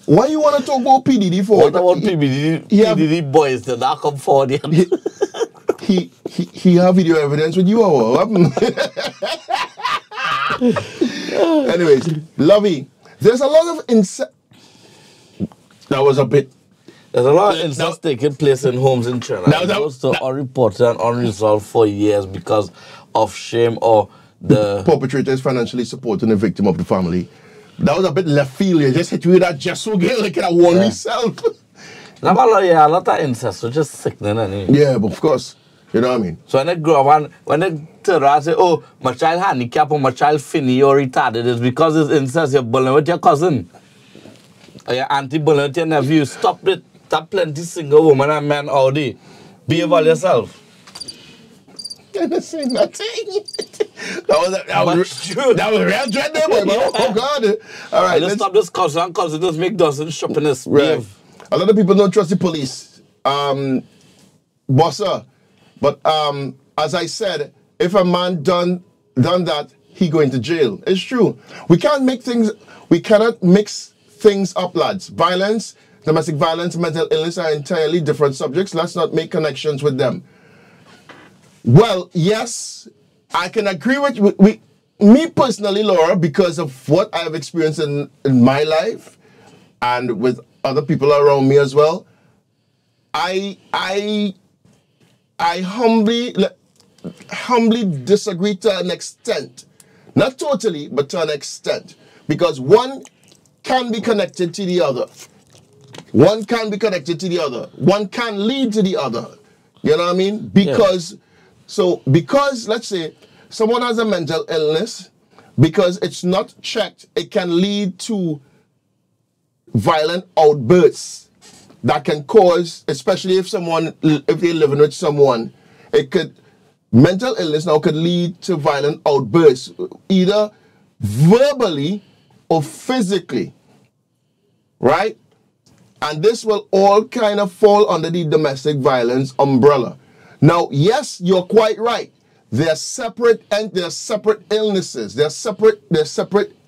why you want to talk about PDD for? What about PDD boys did not come forward yet? He have video evidence with you or what? Anyways, Lovey, there's a lot of that was a bit. There's a lot of incest taking place in homes in Trinidad. That was unreported and unresolved for years because of shame or the perpetrator is financially supporting the victim of the family. That was a bit left field. You just hit me with that just so good, like I warn myself. A lot of incest, so just sickening anyway. Yeah, but of course. You know what I mean? So when they grow up, when they turn around and say, oh, my child handicapped or my child finny or retarded, it's because it's incest. You're bullying with your cousin. Or your auntie bullying with your nephew. Stop it. Stop plenty single woman and men all day. Be about yourself. Can't say nothing. that was true. That was real dread there, boy. Oh, God. All right. Let's stop this cousin. Cousin just make dozen shoppiness. Right. A lot of people don't trust the police. Bossa. But as I said, if a man done that, he going to jail. It's true. We cannot mix things up, lads. Violence, domestic violence, mental illness are entirely different subjects. Let's not make connections with them. Well, yes, I can agree with me personally, Laura, because of what I've experienced in my life and with other people around me as well. I humbly disagree to an extent. Not totally, but to an extent. Because one can be connected to the other. One can be connected to the other. One can lead to the other. You know what I mean? Because, let's say, someone has a mental illness, because it's not checked, it can lead to violent outbursts. That can cause, especially if they're living with someone, mental illness now could lead to violent outbursts, either verbally or physically, right? And this will all kind of fall under the domestic violence umbrella. Now, yes, you're quite right. They're separate and they're separate illnesses. They're separate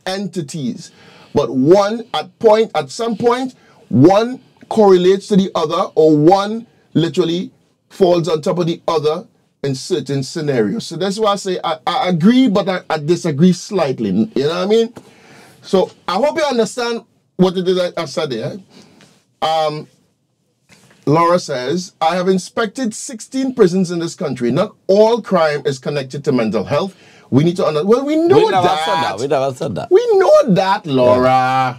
entities. But one at some point, one correlates to the other, or one literally falls on top of the other in certain scenarios. So that's why I say I agree, but I disagree slightly. You know what I mean? So I hope you understand what it is I said there. Laura says, I have inspected 16 prisons in this country. Not all crime is connected to mental health. We need to understand. Well, we know We never said that. We know that, Laura. Yeah.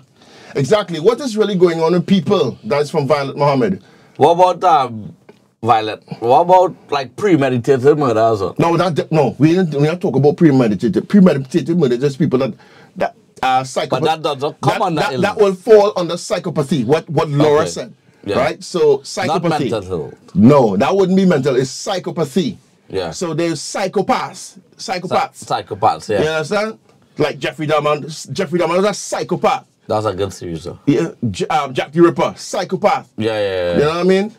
Exactly. What is really going on with people? That's from Violet Mohammed. What about Violet? What about like premeditated murder also? No, we don't talk about premeditated. Premeditated murder is just people that are psychopathy. But that doesn't come under illness. That will fall under psychopathy. What Laura said. Yeah. Right? So psychopathy. Not mental health. No, that wouldn't be mental. It's psychopathy. Yeah. So there's psychopaths. Psychopaths, yeah. You understand? Like Jeffrey Dahmer. Jeffrey Dahmer was a psychopath. That's a good series, though. Yeah. Jack the Ripper, psychopath. Yeah. You know what I mean?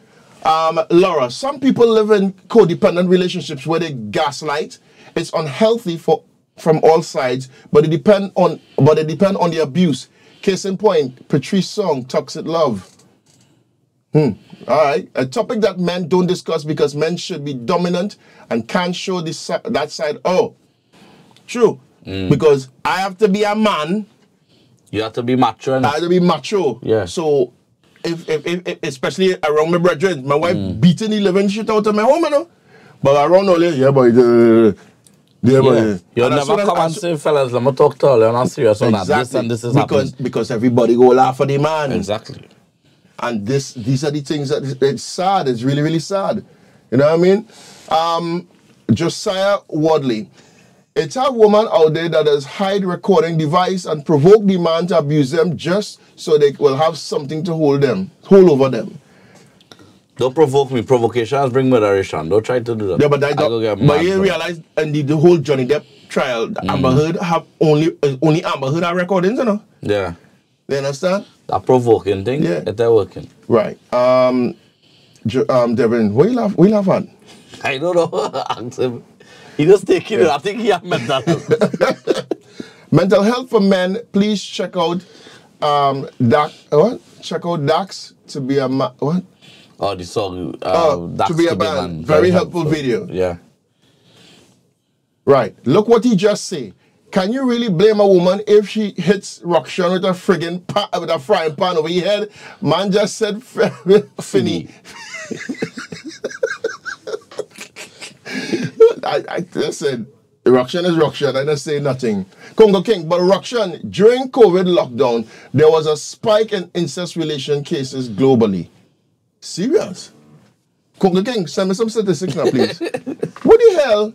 Laura, some people live in codependent relationships where they gaslight. It's unhealthy from all sides, but it depend on the abuse. Case in point, Patrice Song, Toxic Love. All right. A topic that men don't discuss because men should be dominant and can't show that side. Oh, true. Because I have to be a man. You have to be macho. I have to be macho. Yeah. So, if especially around my brethren, my wife beating the living shit out of my home, you know? But around all this, yeah, boy. You'll never come and say, fellas, let me talk to all. You're not serious on that. This and this is happening. Because everybody go laugh at the man. Exactly. And these are the things that it's sad. It's really, really sad. You know what I mean? Josiah Wadley. It's a woman out there that has hide recording device and provoke the man to abuse them just so they will have something to hold over them. Don't provoke me. Provocations bring moderation. Don't try to do that. Yeah, but you realize in the whole Johnny Depp trial, Amber Heard have only Amber Heard have recordings, you know? Yeah. You understand? That provoking thing, it's working. Right. Devin, what you laugh at? I don't know. Ask him. He just taking it. I think he has mental health. Mental health for men. Please check out Check out Dax to be a man. What? Oh, the song. Dax to be a man. Very helpful video. Yeah. Right. Look what he just said. Can you really blame a woman if she hits Roxanne with a friggin' with a frying pan over your head? Man just said finny. I listen, Roxanne is Roxanne. I don't say nothing. Congo King, but Roxanne, during COVID lockdown, there was a spike in incest relation cases globally. Serious? Congo King, send me some statistics now, please. What the hell?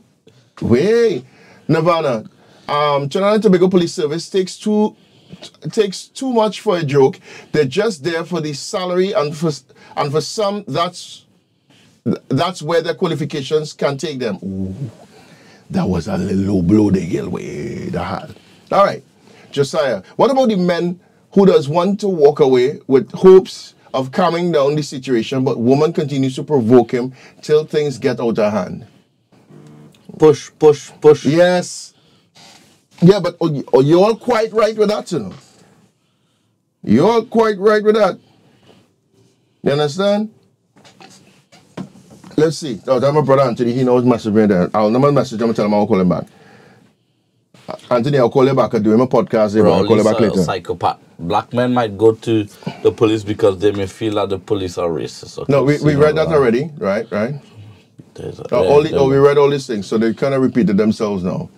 Wait, Nirvana. Trinidad and Tobago Police Service takes too much for a joke. They're just there for the salary, and for some, that's where their qualifications can take them. Ooh, that was a little blow they get away. All right, Josiah. What about the men who does want to walk away with hopes of calming down the situation, but woman continues to provoke him till things get out of hand? Push. Yes. Yeah, but you're all quite right with that, you know. You're all quite right with that. You understand? Let's see. Oh, that's my brother Anthony. He knows message me there. I'll never message him and tell him I'll call him back. Anthony, I'll call you back. I'll do him a podcast. I'll call you back later. Psychopath. Black men might go to the police because they may feel that the police are racist. No, we read that already. Right. We read all these things, so they kind of repeated themselves now.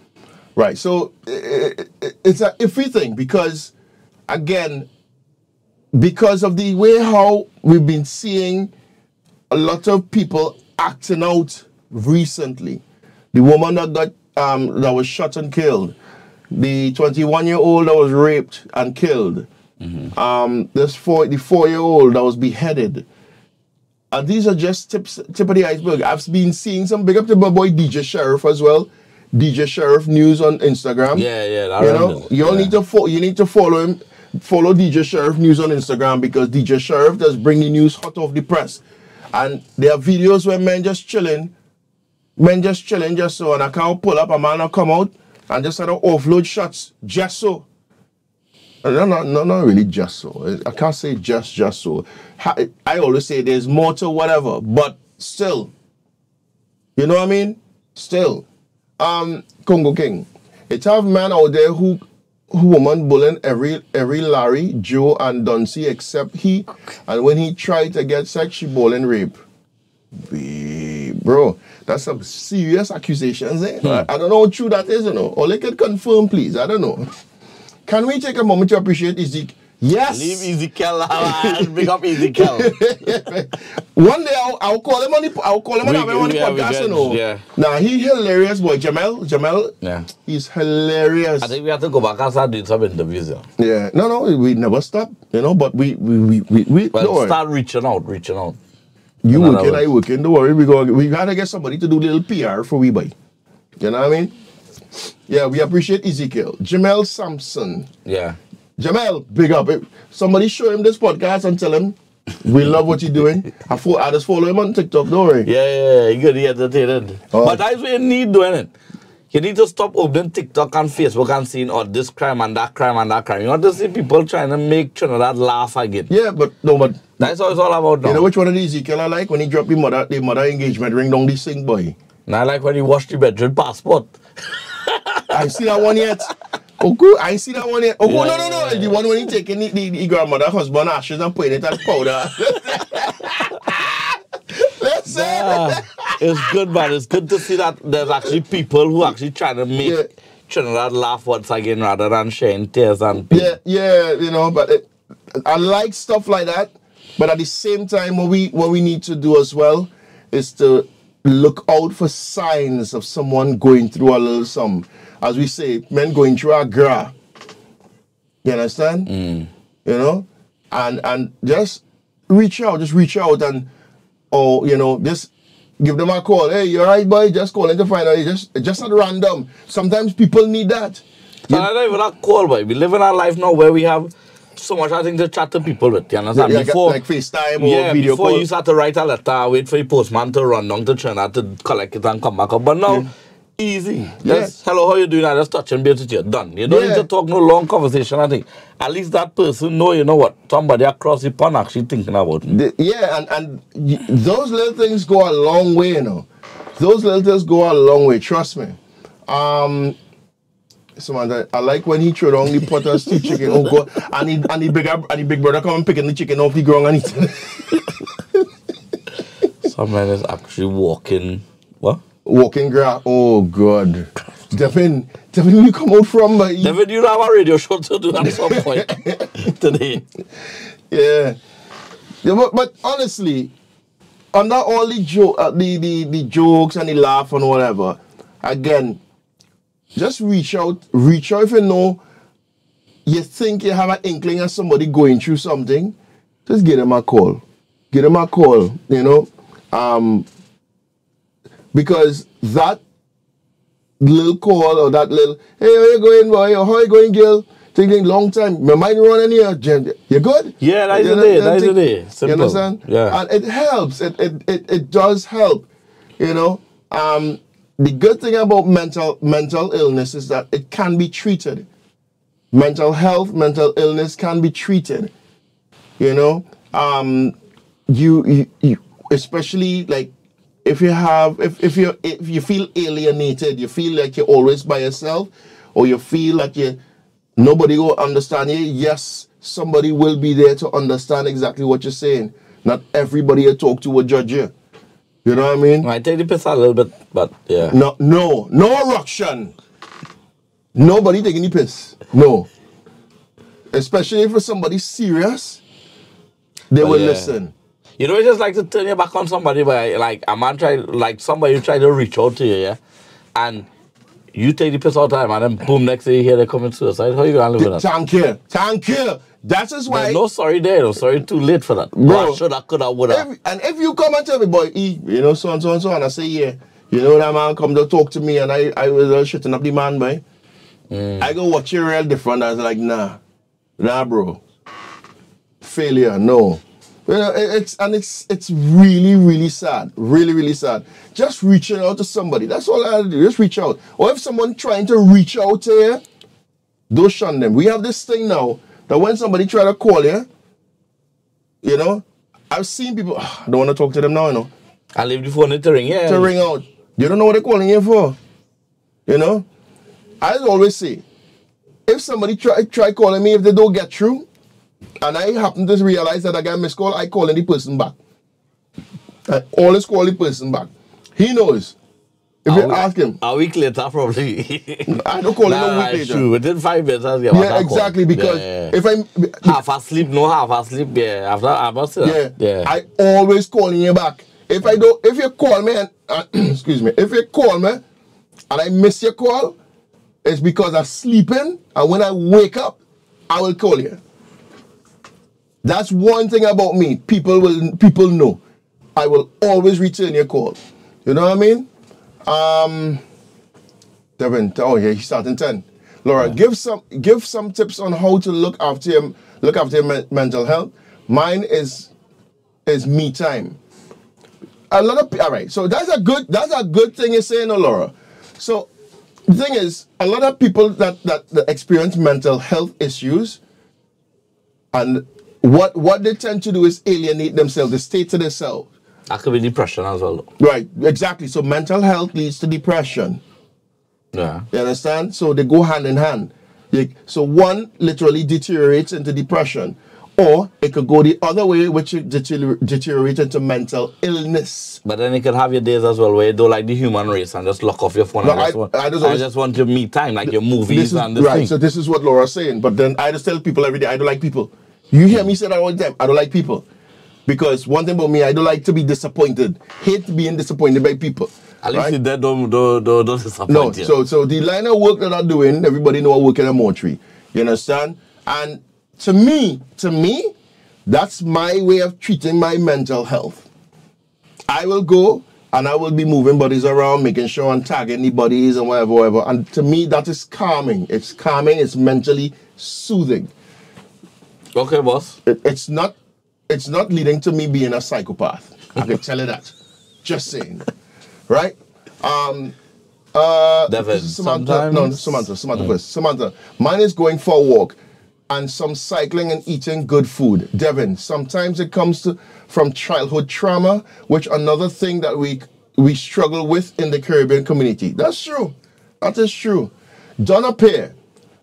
Right, so it's a iffy thing because, again, because of the way how we've been seeing a lot of people acting out recently. The woman that was shot and killed, the 21-year-old that was raped and killed, the 4-year-old that was beheaded. And these are just tip of the iceberg. I've been seeing some big up to my boy DJ Sheriff as well. DJ Sheriff News on Instagram. Yeah. You need to follow him. follow DJ Sheriff News on Instagram because DJ Sheriff does bring the news hot off the press. And there are videos where men just chilling just so, and I can't pull up, a man will come out and just sort of offload shots just so. No, not really just so. I can't say just so. I always say there's more to whatever, but still. You know what I mean? Still. Congo King. It's have man out there who woman bullying every Larry, Joe, and Duncy except he. And when he tried to get sex, she bullying rape. Bro, that's some serious accusations. I don't know how true that is, you know. Or they can confirm, please. I don't know. Can we take a moment to appreciate Ezekiel? Yes. Leave Ezekiel and big up Ezekiel. One day I'll call him on the podcast, you know. Yeah. Nah, he's hilarious, boy. Jamel. Yeah. He's hilarious. I think we have to go back and start doing some interviews. Yeah. No, we never stop, you know. But we start reaching out. You working, I working. Don't worry, we gotta get somebody to do a little PR for we boy. You know what I mean? Yeah, we appreciate Ezekiel. Jamel Sampson. Yeah. Jamel, big up. Somebody show him this podcast and tell him we love what you're doing. I just follow him on TikTok, don't worry. Yeah, he good, he entertained. But that's what you need doing it. You need to stop opening TikTok and Facebook and seeing this crime and that crime and that crime. You want to see people trying to make Trinidad laugh again. Yeah, but that's what it's all about now. You know which one of the Ezekiel I like? When he dropped the mother engagement ring down the sing boy. And I like when he washed the bedroom passport. I see that one yet. Okay, I see that one yet. Okay, no. The one when he taking the grandmother husband ashes and putting it as powder. Let's say it's good, man. It's good to see that there's actually people who actually trying to make Trinidad laugh once again rather than sharing tears and pain. Yeah, you know, but I like stuff like that. But at the same time, what we need to do as well is to look out for signs of someone going through a little something. As we say, men going through a gra. You understand? You know? And just reach out and, or, you know, just give them a call. Hey, you alright, boy? Just calling to find out. Just at random. Sometimes people need that. And I don't even have call, boy. We live in our life now where we have so much I think to chat to people with. You understand? Yeah, before, like FaceTime or video call. Before you start to write a letter, wait for your postman to run down to Trinidad to collect it and come back up. But now, easy. Just, hello, how you doing? I just touch and base with you. Done. You don't need to talk no long conversation, I think. At least that person know, you know what, somebody across the pond actually thinking about me. And those little things go a long way, you know. Those little things go a long way, trust me. So I like when he threw down the potter's tea chicken. Oh God! And the big brother come and picking the chicken off the ground and eating. Some man is actually walking. What? Walking grass. Oh God! Devin, you come out from? Devin, you have a radio show to do at some point today. Yeah, but honestly, under all the jokes and the laugh and whatever, again. Just reach out if you know you think you have an inkling of somebody going through something. Just give them a call. You know. Because that little call or that little, hey, how you going, boy? Or how you going, girl? Taking a long time. My mind running here. You good? Yeah, that's the day. Simple. You understand? Yeah. And it helps. It does help. You know. The good thing about mental illness is that it can be treated. Mental illness can be treated. You know, you especially like if you feel alienated, you feel like you're always by yourself, or you feel like nobody will understand you. Yes, somebody will be there to understand exactly what you're saying. Not everybody you talk to will judge you. You know what I mean? I take the piss a little bit, but yeah. No eruption. Nobody taking the piss. No. Especially if it's somebody serious, they will listen. You know, it's just like to turn your back on somebody, but like a man somebody try to reach out to you, yeah? And you take the piss all the time, and then boom, next day you hear they commit suicide. How you gonna live with that? Thank you. That is why. There's no sorry there. No sorry, too late for that. Bro, shoulda, coulda, woulda. And if you come and tell me, boy, you know, so and so and so, and I say, yeah, you know, that man come to talk to me, and I was shitting up the man, boy. I go watch you real different. I was like, nah. Nah, bro. Failure, no. You know, it's really, really sad. Really, really sad. Just reaching out to somebody. That's all I have to do. Just reach out. Or if someone trying to reach out to you, don't shun them. We have this thing now that when somebody try to call you, you know, I've seen people, I don't want to talk to them now, you know. I leave the phone to ring, yeah. To ring out. You don't know what they're calling you for. You know? I always say, if somebody try calling me, if they don't get through, and I happen to realize that I got a missed call, I call the person back. I always call the person back. He knows. If you ask him. A week later, probably. I don't call him a week later. True. Within 5 minutes, I'll get yeah, exactly. Because if I'm half asleep, yeah. Yeah. I always calling you back. If you call me and excuse me, if you call me and I miss your call, it's because I'm sleeping, and when I wake up, I will call you. That's one thing about me. People know. I will always return your call. You know what I mean? Devin, oh yeah, he's starting 10. Laura, give some tips on how to look after your mental health. Mine is me time. All right. So that's a good thing you're saying, Laura. So the thing is, a lot of people that experience mental health issues, and what they tend to do is alienate themselves. They stay to themselves. That could be depression as well. Right, exactly. So mental health leads to depression. Yeah. You understand? So they go hand in hand. So one literally deteriorates into depression. Or it could go the other way, which deteriorates into mental illness. But then you can have your days as well where you don't like the human race and just lock off your phone. No, I just want your me time, like your movies and this thing. So this is what Laura's saying. But then I just tell people every day, I don't like people. You hear me say that all the time. I don't like people. Because one thing about me, I don't like to be disappointed. Hate being disappointed by people. At least you don't disappoint. No, so the line of work that I'm doing, everybody know I work in a mortuary. You understand? And to me, that's my way of treating my mental health. I will go and I will be moving bodies around, making sure I'm tagging the bodies and whatever. And to me, that is calming. It's calming. It's mentally soothing. Okay, boss. It's not leading to me being a psychopath. I can tell you that. Just saying. Right? Devin, Samantha first. Samantha, mine is going for a walk and some cycling and eating good food. Devin, sometimes it comes from childhood trauma, which another thing that we struggle with in the Caribbean community. That's true. That is true. Donna Pear,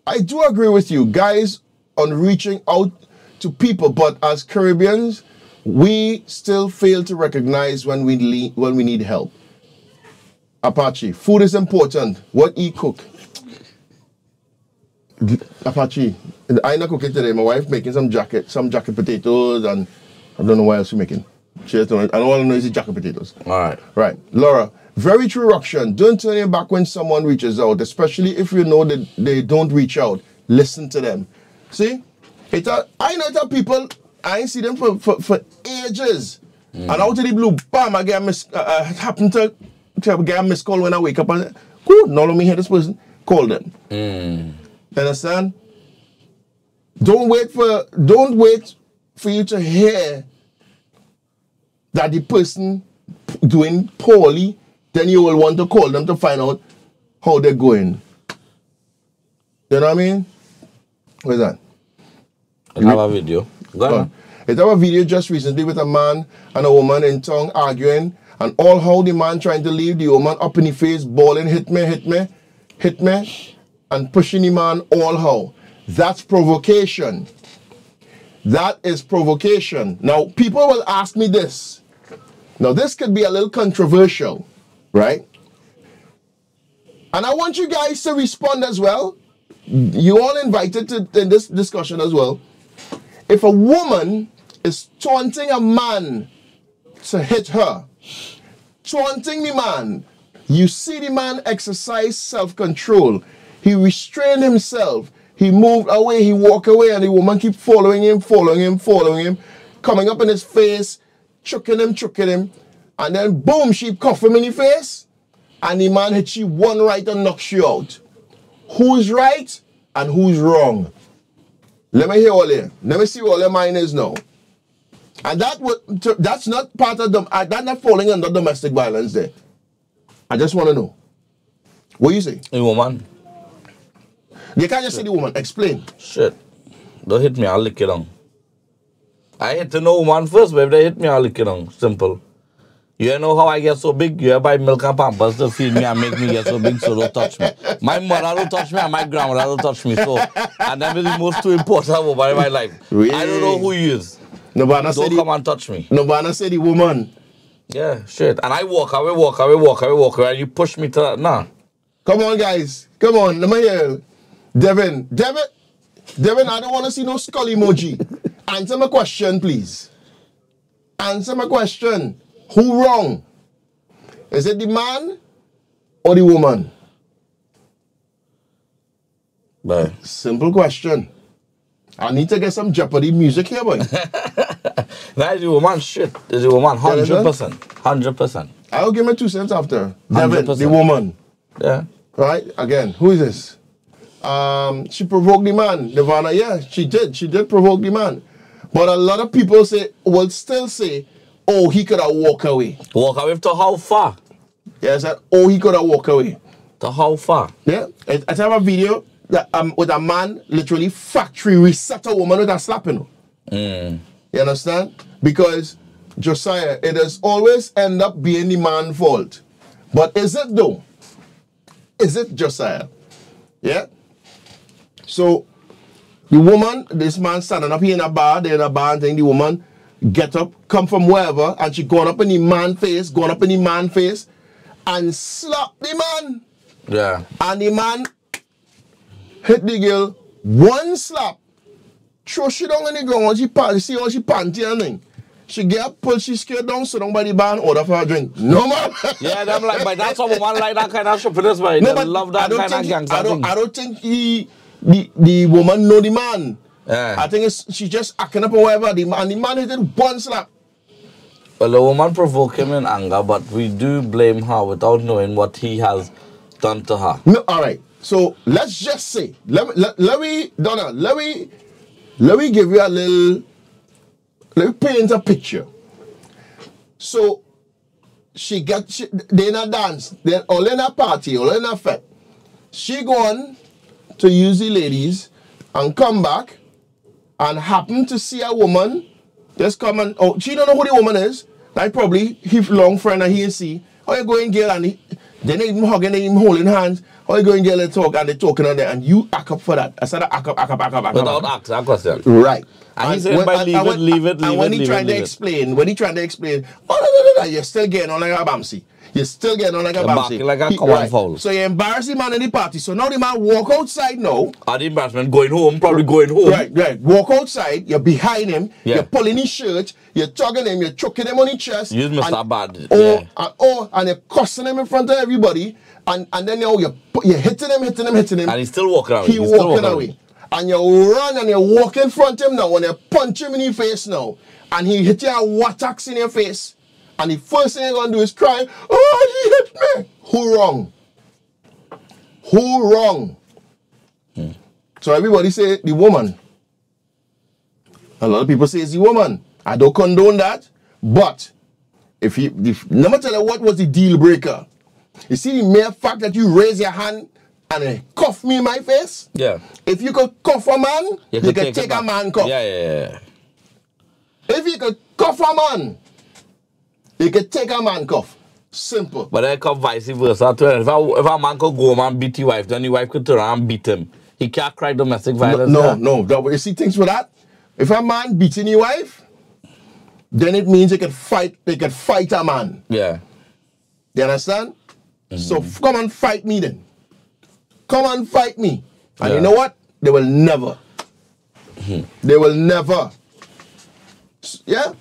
I do agree with you guys on reaching out to people, but as Caribbeans, we still fail to recognize when we need help. Apache, food is important. What you cook? Apache, I not cooking today. My wife making some jacket potatoes, and I don't know what else she's making. I don't want to know is jacket potatoes. All right. Right. Laura, very true, Rukshan. Don't turn your back when someone reaches out, especially if you know that they don't reach out. Listen to them. See? I know that people, I ain't see them for ages. And out of the blue, bam, I get happen to get a missed call when I wake up and cool, now let me hear this person. Call them. Understand? Don't wait for you to hear that the person doing poorly, then you will want to call them to find out how they're going. You know what I mean? Where's that? I have a video. Go on. I have a video just recently with a man and a woman in town arguing, and all how the man trying to leave the woman up in the face, bawling, hit me, and pushing the man all how. That's provocation. That is provocation. Now, people will ask me this. Now, this could be a little controversial, right? And I want you guys to respond as well. You all invited in this discussion as well. If a woman is taunting a man to hit her, taunting the man, you see the man exercise self-control. He restrained himself. He moved away, he walked away, and the woman keep following him, coming up in his face, choking him, and then boom, she cuff him in the face, and the man hits you one right and knocks you out. Who's right and who's wrong? Let me hear all here. Let me see what all your mind is now. And that's not part of them. That's not falling under domestic violence there. I just want to know. What you say? A woman. You can't just say the woman. Explain. Shit. Don't hit me, I'll lick it down. I hit the no woman first, but if they hit me, I'll lick it down. Simple. You know how I get so big? You buy milk and pampers to feed me and make me get so big, so don't touch me. My mother don't touch me and my grandmother don't touch me. So, and that is the most two important woman in my life. Really? I don't know who you is. Nobody Don't come and touch me. Nobody say the woman. Yeah, shit. And I walk away, and you push me to that. Nah. Come on, guys. Come on. Let me hear. Devin, I don't want to see no skull emoji. Answer my question, please. Answer my question. Who wrong? Is it the man or the woman? Bye. Simple question. I need to get some Jeopardy music here, boy. That is the woman shit. Is the woman 100%. 100%. I'll give my 2 cents after. Devin, 100%. the woman. Yeah. Right? Again, who is this? She provoked the man. Nirvana, yeah, she did. She did provoke the man. But a lot of people will still say, oh, he could have walked away. Walk away to how far? Yeah, I said, oh, he could have walked away. To how far? Yeah. I have a video that with a man literally factory reset a woman with a slapping. You understand? Because Josiah, it has always end up being the man's fault. But is it though? Is it Josiah? Yeah? So the woman, this man standing up here in a bar, they're in a bar and the woman get up, come from wherever, and she gone up in the man face, and slap the man. Yeah. And the man hit the girl, one slap, throw she down on the ground, you see how she panty and thing. She get up, pull she scared down, sit down by the bar and order for a drink. No man. Yeah, them like, but that's a woman like that kind of shoppiness, man. No, they love that kind of gangster thing. I don't think the woman know the man. Yeah. I think she just acting up or whatever. The man hit it one slap. Well, the woman provoked him in anger, but we do blame her without knowing what he has done to her. No, all right. So let's just say, let me give you a little, let me paint a picture. So they in a dance, they're all in a party, all in a fete. She gone to use the ladies and come back and happen to see a woman just come and, oh, she don't know who the woman is. Like probably his long friend and he and see, how you going girl, and they ain't even hugging, they even holding hands. How you going girl and talk, and they talking on there, and you act up for that. I said act up. Without ask that question. Right. And he said by leave it. And when he trying to explain, oh no, you're still getting on like a bamsi. You're still getting on like a bamsi. Like a common foul. So you embarrass the man in the party. So now the man walk outside now. And the embarrassment going home, probably going home. Right. Walk outside, you're behind him, yeah. You're pulling his shirt, you're tugging him, you're choking him on his chest. You Mr. Bad. And you're cussing him in front of everybody. And then you're hitting him. And he's still walking away. He's walking away. And you run and you walk in front of him now and you punch him in the face now. And he hit you a wattacks in your face. And the first thing you're going to do is cry, oh, he hit me. Who wrong? Who wrong? So everybody say the woman. A lot of people say it's the woman. I don't condone that. But if let me tell you what was the deal breaker. You see the mere fact that you raise your hand and cuff me in my face? Yeah. If you could cuff a man, you could take a man cuff. Yeah. If you could cuff a man, you could take a man cuff. Simple. But then come vice versa. If a man could go home and beat your wife, then your wife could turn around and beat him. He can't cry domestic violence. No. You see things with that? If a man beating your wife, then it means they could fight a man. Yeah. You understand? So come and fight me then. Come and fight me. And you know what? They will never. They will never. Yeah?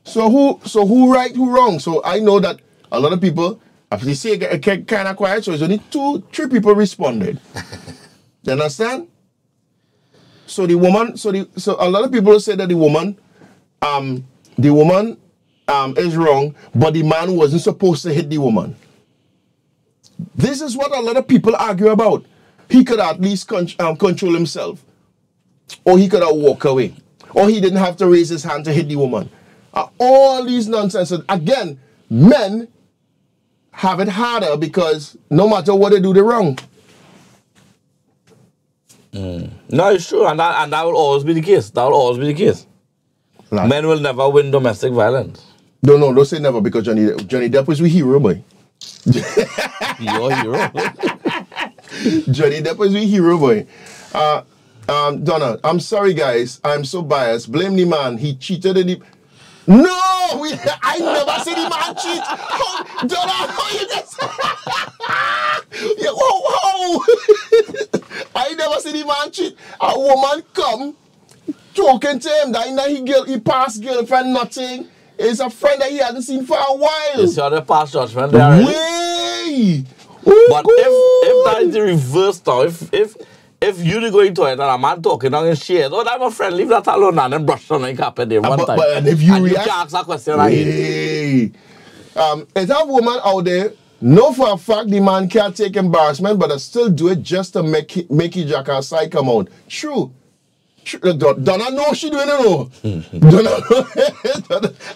So who right, who wrong? So I know that a lot of people, after they say it kind of quiet, so it's only 2-3 people responded. You understand? So the woman, so a lot of people say that the woman is wrong, but the man wasn't supposed to hit the woman. This is what a lot of people argue about. He could at least control himself. or he could have walked away, or he didn't have to raise his hand to hit the woman. All these nonsense. And again, men have it harder because no matter what they do, they're wrong. No, it's true, and that will always be the case. That will always be the case. Like, Men will never win domestic violence. don't say never, because Johnny Depp was a hero, boy. Your hero. Johnny Depp was a hero, boy. Donna, I'm sorry, guys. I'm so biased. Blame the man. He cheated in the... No! I never said the man cheat. Donna, how you just... I never said the man cheat. A woman come talking to him that he passed girlfriend nothing. It's a friend that he hadn't seen for a while. You saw the past judgment there already. Way! But if that is the reverse now, if you go into it and a man talking on his shade, oh, I'm a friend, leave that alone and then brush on the carpet there one time. But if you react, you ask that question like is that woman out there, know for a fact the man can't take embarrassment, but I still do it just to make his jackass side come out. True. Donna know she doing it, no. Donna,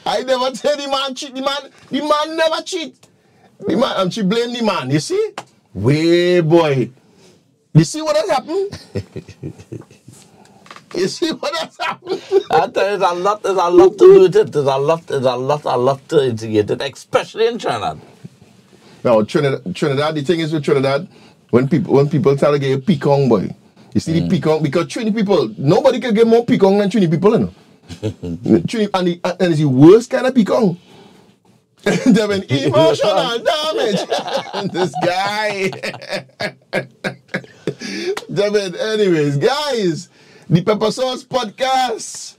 I never tell the man cheat. The man never cheat. The man, and she blame the man. You see? Way boy. You see what has happened? You see what has happened? There's a lot to do with it. There's a lot to integrate it, especially in Trinidad. Now, Trinidad, the thing is with Trinidad, when people try to get a pecan, boy, you see the pecan, because Trini people, nobody can get more pecan than Trini people, you know. Trini, and it's the worst kind of pecan. They've been emotional damage. This guy. Anyways, guys, the Pepper Sauce Podcast.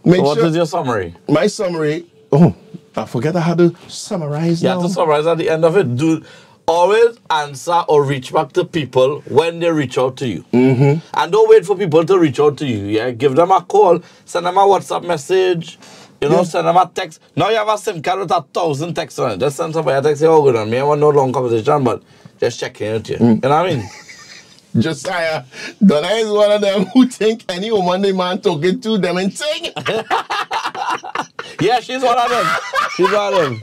What is your summary? My summary. Oh, I forget how to summarize now. You have to summarize at the end of it. Always answer or reach back to people when they reach out to you. And don't wait for people to reach out to you. Yeah, give them a call, send them a WhatsApp message. You know, send them a text. Now you have a SIM card with 1,000 texts on it. Just send somebody a text, say, oh, good on me. I want no long conversation, but just checking with you. You know what I mean? Josiah, Donna is one of them who think any woman they man talking to them and sing. Yeah, she's one of them. She's one of them.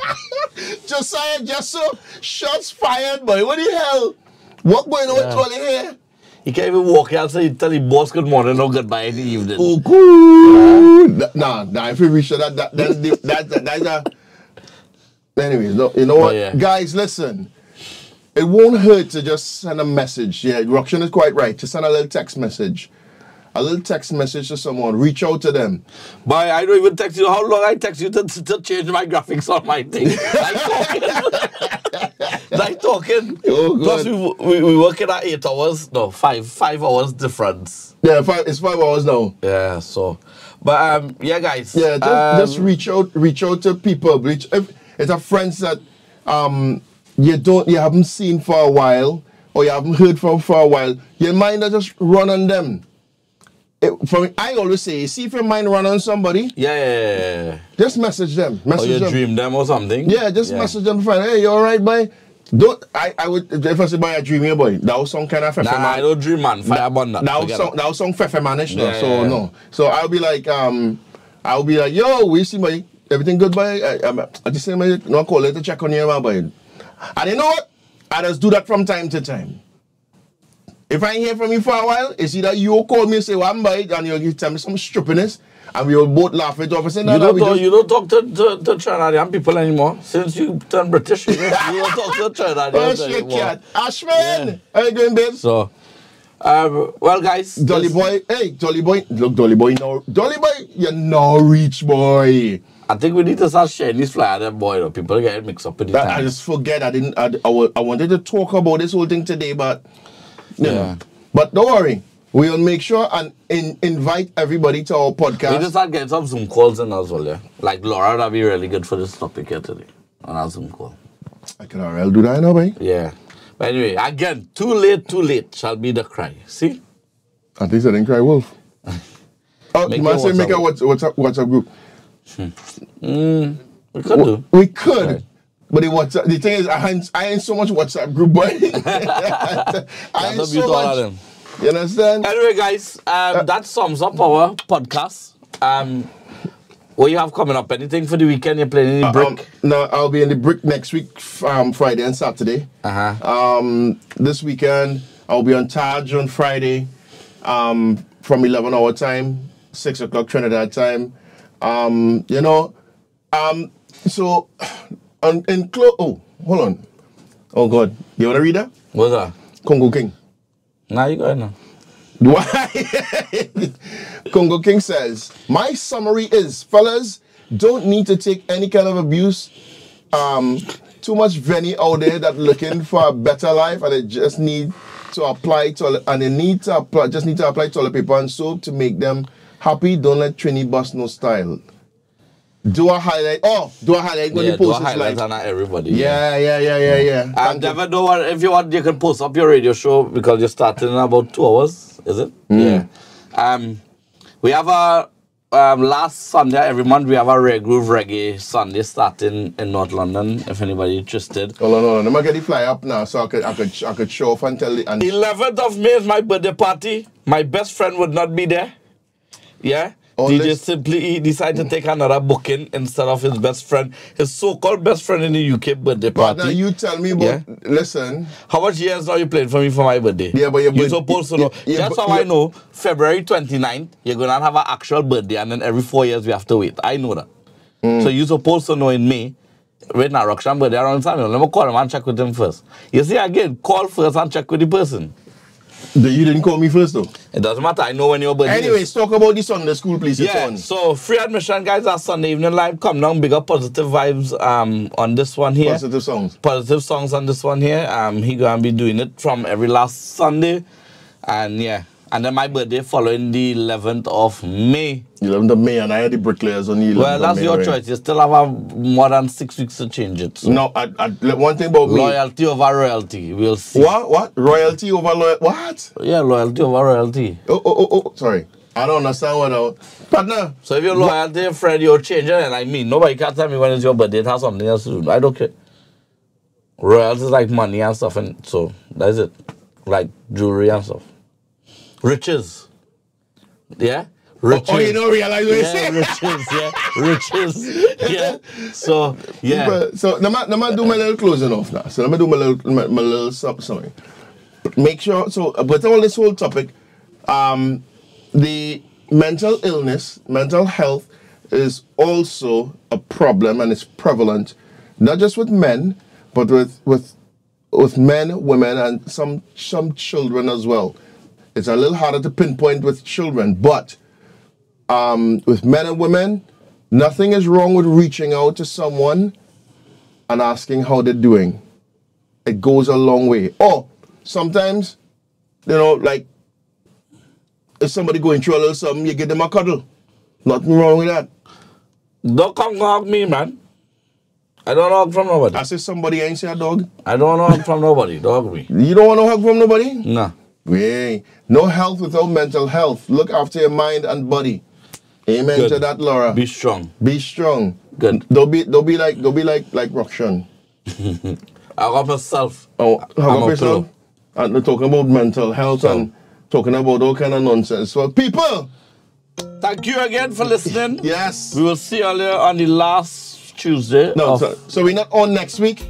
Josiah, just so shots fired, boy. What the hell? What going on with Tolly here? He can't even walk out, so he tell his boss good morning or goodbye in the evening. Oh, good. Nah, if we reach that's a... Anyways, no, you know what? Guys, listen. It won't hurt to just send a message. Yeah, Roxanne is quite right. To send a little text message. A little text message to someone. Reach out to them. Boy, I don't even text you. How long I text you to change my graphics on my thing? Like talking. Oh, plus we working at 8 hours. No, 5 hours difference. Yeah, it's 5 hours now. Yeah, so. But yeah, guys. Yeah, just reach out to people. If it's a friends that you haven't seen for a while, or you haven't heard from for a while, your mind just run on them. I always say, see if your mind run on somebody. Yeah. Just message them. Or you dream them or something. Yeah, just message them. Hey, you alright, boy? I would, if I say, boy, I dream you, boy. That was some kind of fefe man. I don't dream, man. Fire burn that. That was some fefe manish, no. No. So I'll be like, yo, we see, boy. Everything good, boy? I just say, no, call it to check on you, boy. And you know what? I just do that from time to time. If I ain't hear from you for a while, it's either you call me and say, well, I'm by it, and you tell me some stupidness, and we will both laugh it off and say, you don't talk to Trinidadian people anymore. Since you turned British, you don't talk to Trinidadians anymore. Ashman! How you doing, babe? So, well, guys. Dolly boy, look, Dolly boy, you're no reach, boy. I think we need to start sharing this flyer, that boy. People get mixed up with the time. I just forget. I wanted to talk about this whole thing today, but you know. But don't worry, we'll make sure and invite everybody to our podcast. We just start getting some Zoom calls in as well, yeah. Like Laura, that'd be really good for this topic here today on our Zoom call. I can already do that now, boy. Yeah. But anyway, again, too late shall be the cry. See? I think I didn't cry wolf. Oh, you must say make a WhatsApp group. We could do. We could. Right. But the thing is, I ain't so much WhatsApp group, boy. I ain't so much. You understand? Anyway, guys, that sums up our podcast. What you have coming up? Anything for the weekend? You're playing in the Brick? No, I'll be in the Brick next week, Friday and Saturday. This weekend, I'll be on Taj on Friday from 11 hour time, 6 o'clock Trinidad time. So, oh, hold on. Oh, God. You want to read that? What's that? Congo King. Nah, you got it now. Congo King says, my summary is, fellas, don't need to take any kind of abuse. Too much Venny out there that looking for a better life, and they just need to apply toilet paper and soap to make them happy. Don't let Trini bust no style. Do a highlight when you post do a highlight on everybody. Yeah. Never know what, if you want, you can post up your radio show because you're starting in about 2 hours, is it? Yeah. We have a last Sunday every month. We have a Rare Groove Reggae Sunday starting in North London. If anybody interested. Hold on. I'm gonna get the fly up now so I could show off and tell it. 11th of May is my birthday party. My best friend would not be there. Yeah. DJ Simply decided to take another booking instead of his best friend, his so-called best friend in the UK birthday party. But now you tell me about, listen. How much years now you played for me for my birthday? Yeah, but you're supposed to know. That's how I know. February 29th, you're going to have an actual birthday, and then every 4 years we have to wait. I know that. So you're supposed to know in May, right now, Roxanne birthday around Samuel. Let me call him and check with him first. You see, again, call first and check with the person. You didn't call me first, though. It doesn't matter. I know when your birthday Anyways, talk about the Sunday school, please. Yeah, so free admission, guys, our Sunday evening live. Come down, bigger positive vibes on this one here. Positive songs. Positive songs on this one here. He gonna be doing it from every last Sunday. And yeah. And then my birthday following the 11th of May. 11th of May, and I had the bricklayers on the 11th of May. Well, that's your choice. You still have more than 6 weeks to change it. So. No, one thing about me. Loyalty over royalty. We'll see. What? Royalty over loyalty? What? Yeah, loyalty over royalty. Oh, sorry. I don't understand what now. Partner. So if you're loyalty, Fred, you're changing it. I mean, nobody can tell me when it's your birthday. It has something else to do. I don't care. Royalty is like money and stuff, and so that's it. Like jewelry and stuff. Riches. Yeah? Riches. Oh, you don't realize what you say? Riches, yeah. Riches. Yeah. So, yeah. So, let me do my little closing off now. So, let me do my little something. Make sure, so, with all this whole topic, the mental illness, mental health is also a problem, and it's prevalent, not just with men, but with men, women, and some children as well. It's a little harder to pinpoint with children, but with men and women, nothing is wrong with reaching out to someone and asking how they're doing. It goes a long way. Or sometimes, like if somebody going through a little something, you give them a cuddle. Nothing wrong with that. Don't come hug me, man. I don't hug from nobody. I say somebody ain't say a dog. I don't hug from nobody. Don't hug me. You don't want to hug from nobody? Nah. Yeah. No health without mental health. Look after your mind and body. Amen. Good. To that, Laura. Be strong. Be strong. Good. Don't be like Roxanne. I got myself. Oh, hug up yourself. And we're talking about mental health and talking about all kind of nonsense. So people, thank you again for listening. Yes. We will see you on the last Tuesday. No, so we're not on next week.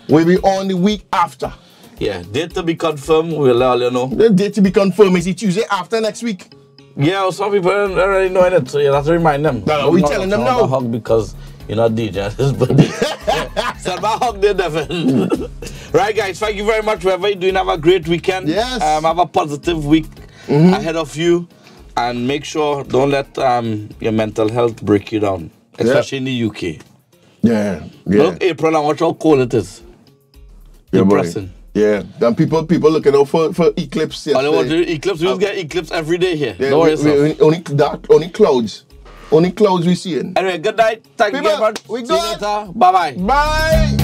We'll be on the week after. Yeah, date to be confirmed, we'll let you know. The date to be confirmed is the Tuesday after next week. Yeah, well, some people don't already know it, so you have to remind them. No, we're telling them now. Hug because you're not DJ his birthday. So my hug there, Devin. Right, guys, thank you very much. Wherever you're doing, have a great weekend. Yes. Have a positive week ahead of you. And make sure, don't let your mental health break you down, especially in the UK. Yeah. Look, April, and watch how cold it is. Depressing. Boy. Yeah, then people looking out for eclipse. All they want to do eclipse. We just get eclipse every day here. Yeah, only clouds. Only clouds we see. Anyway, good night. Thank you very much. See you later. Bye-bye. Bye.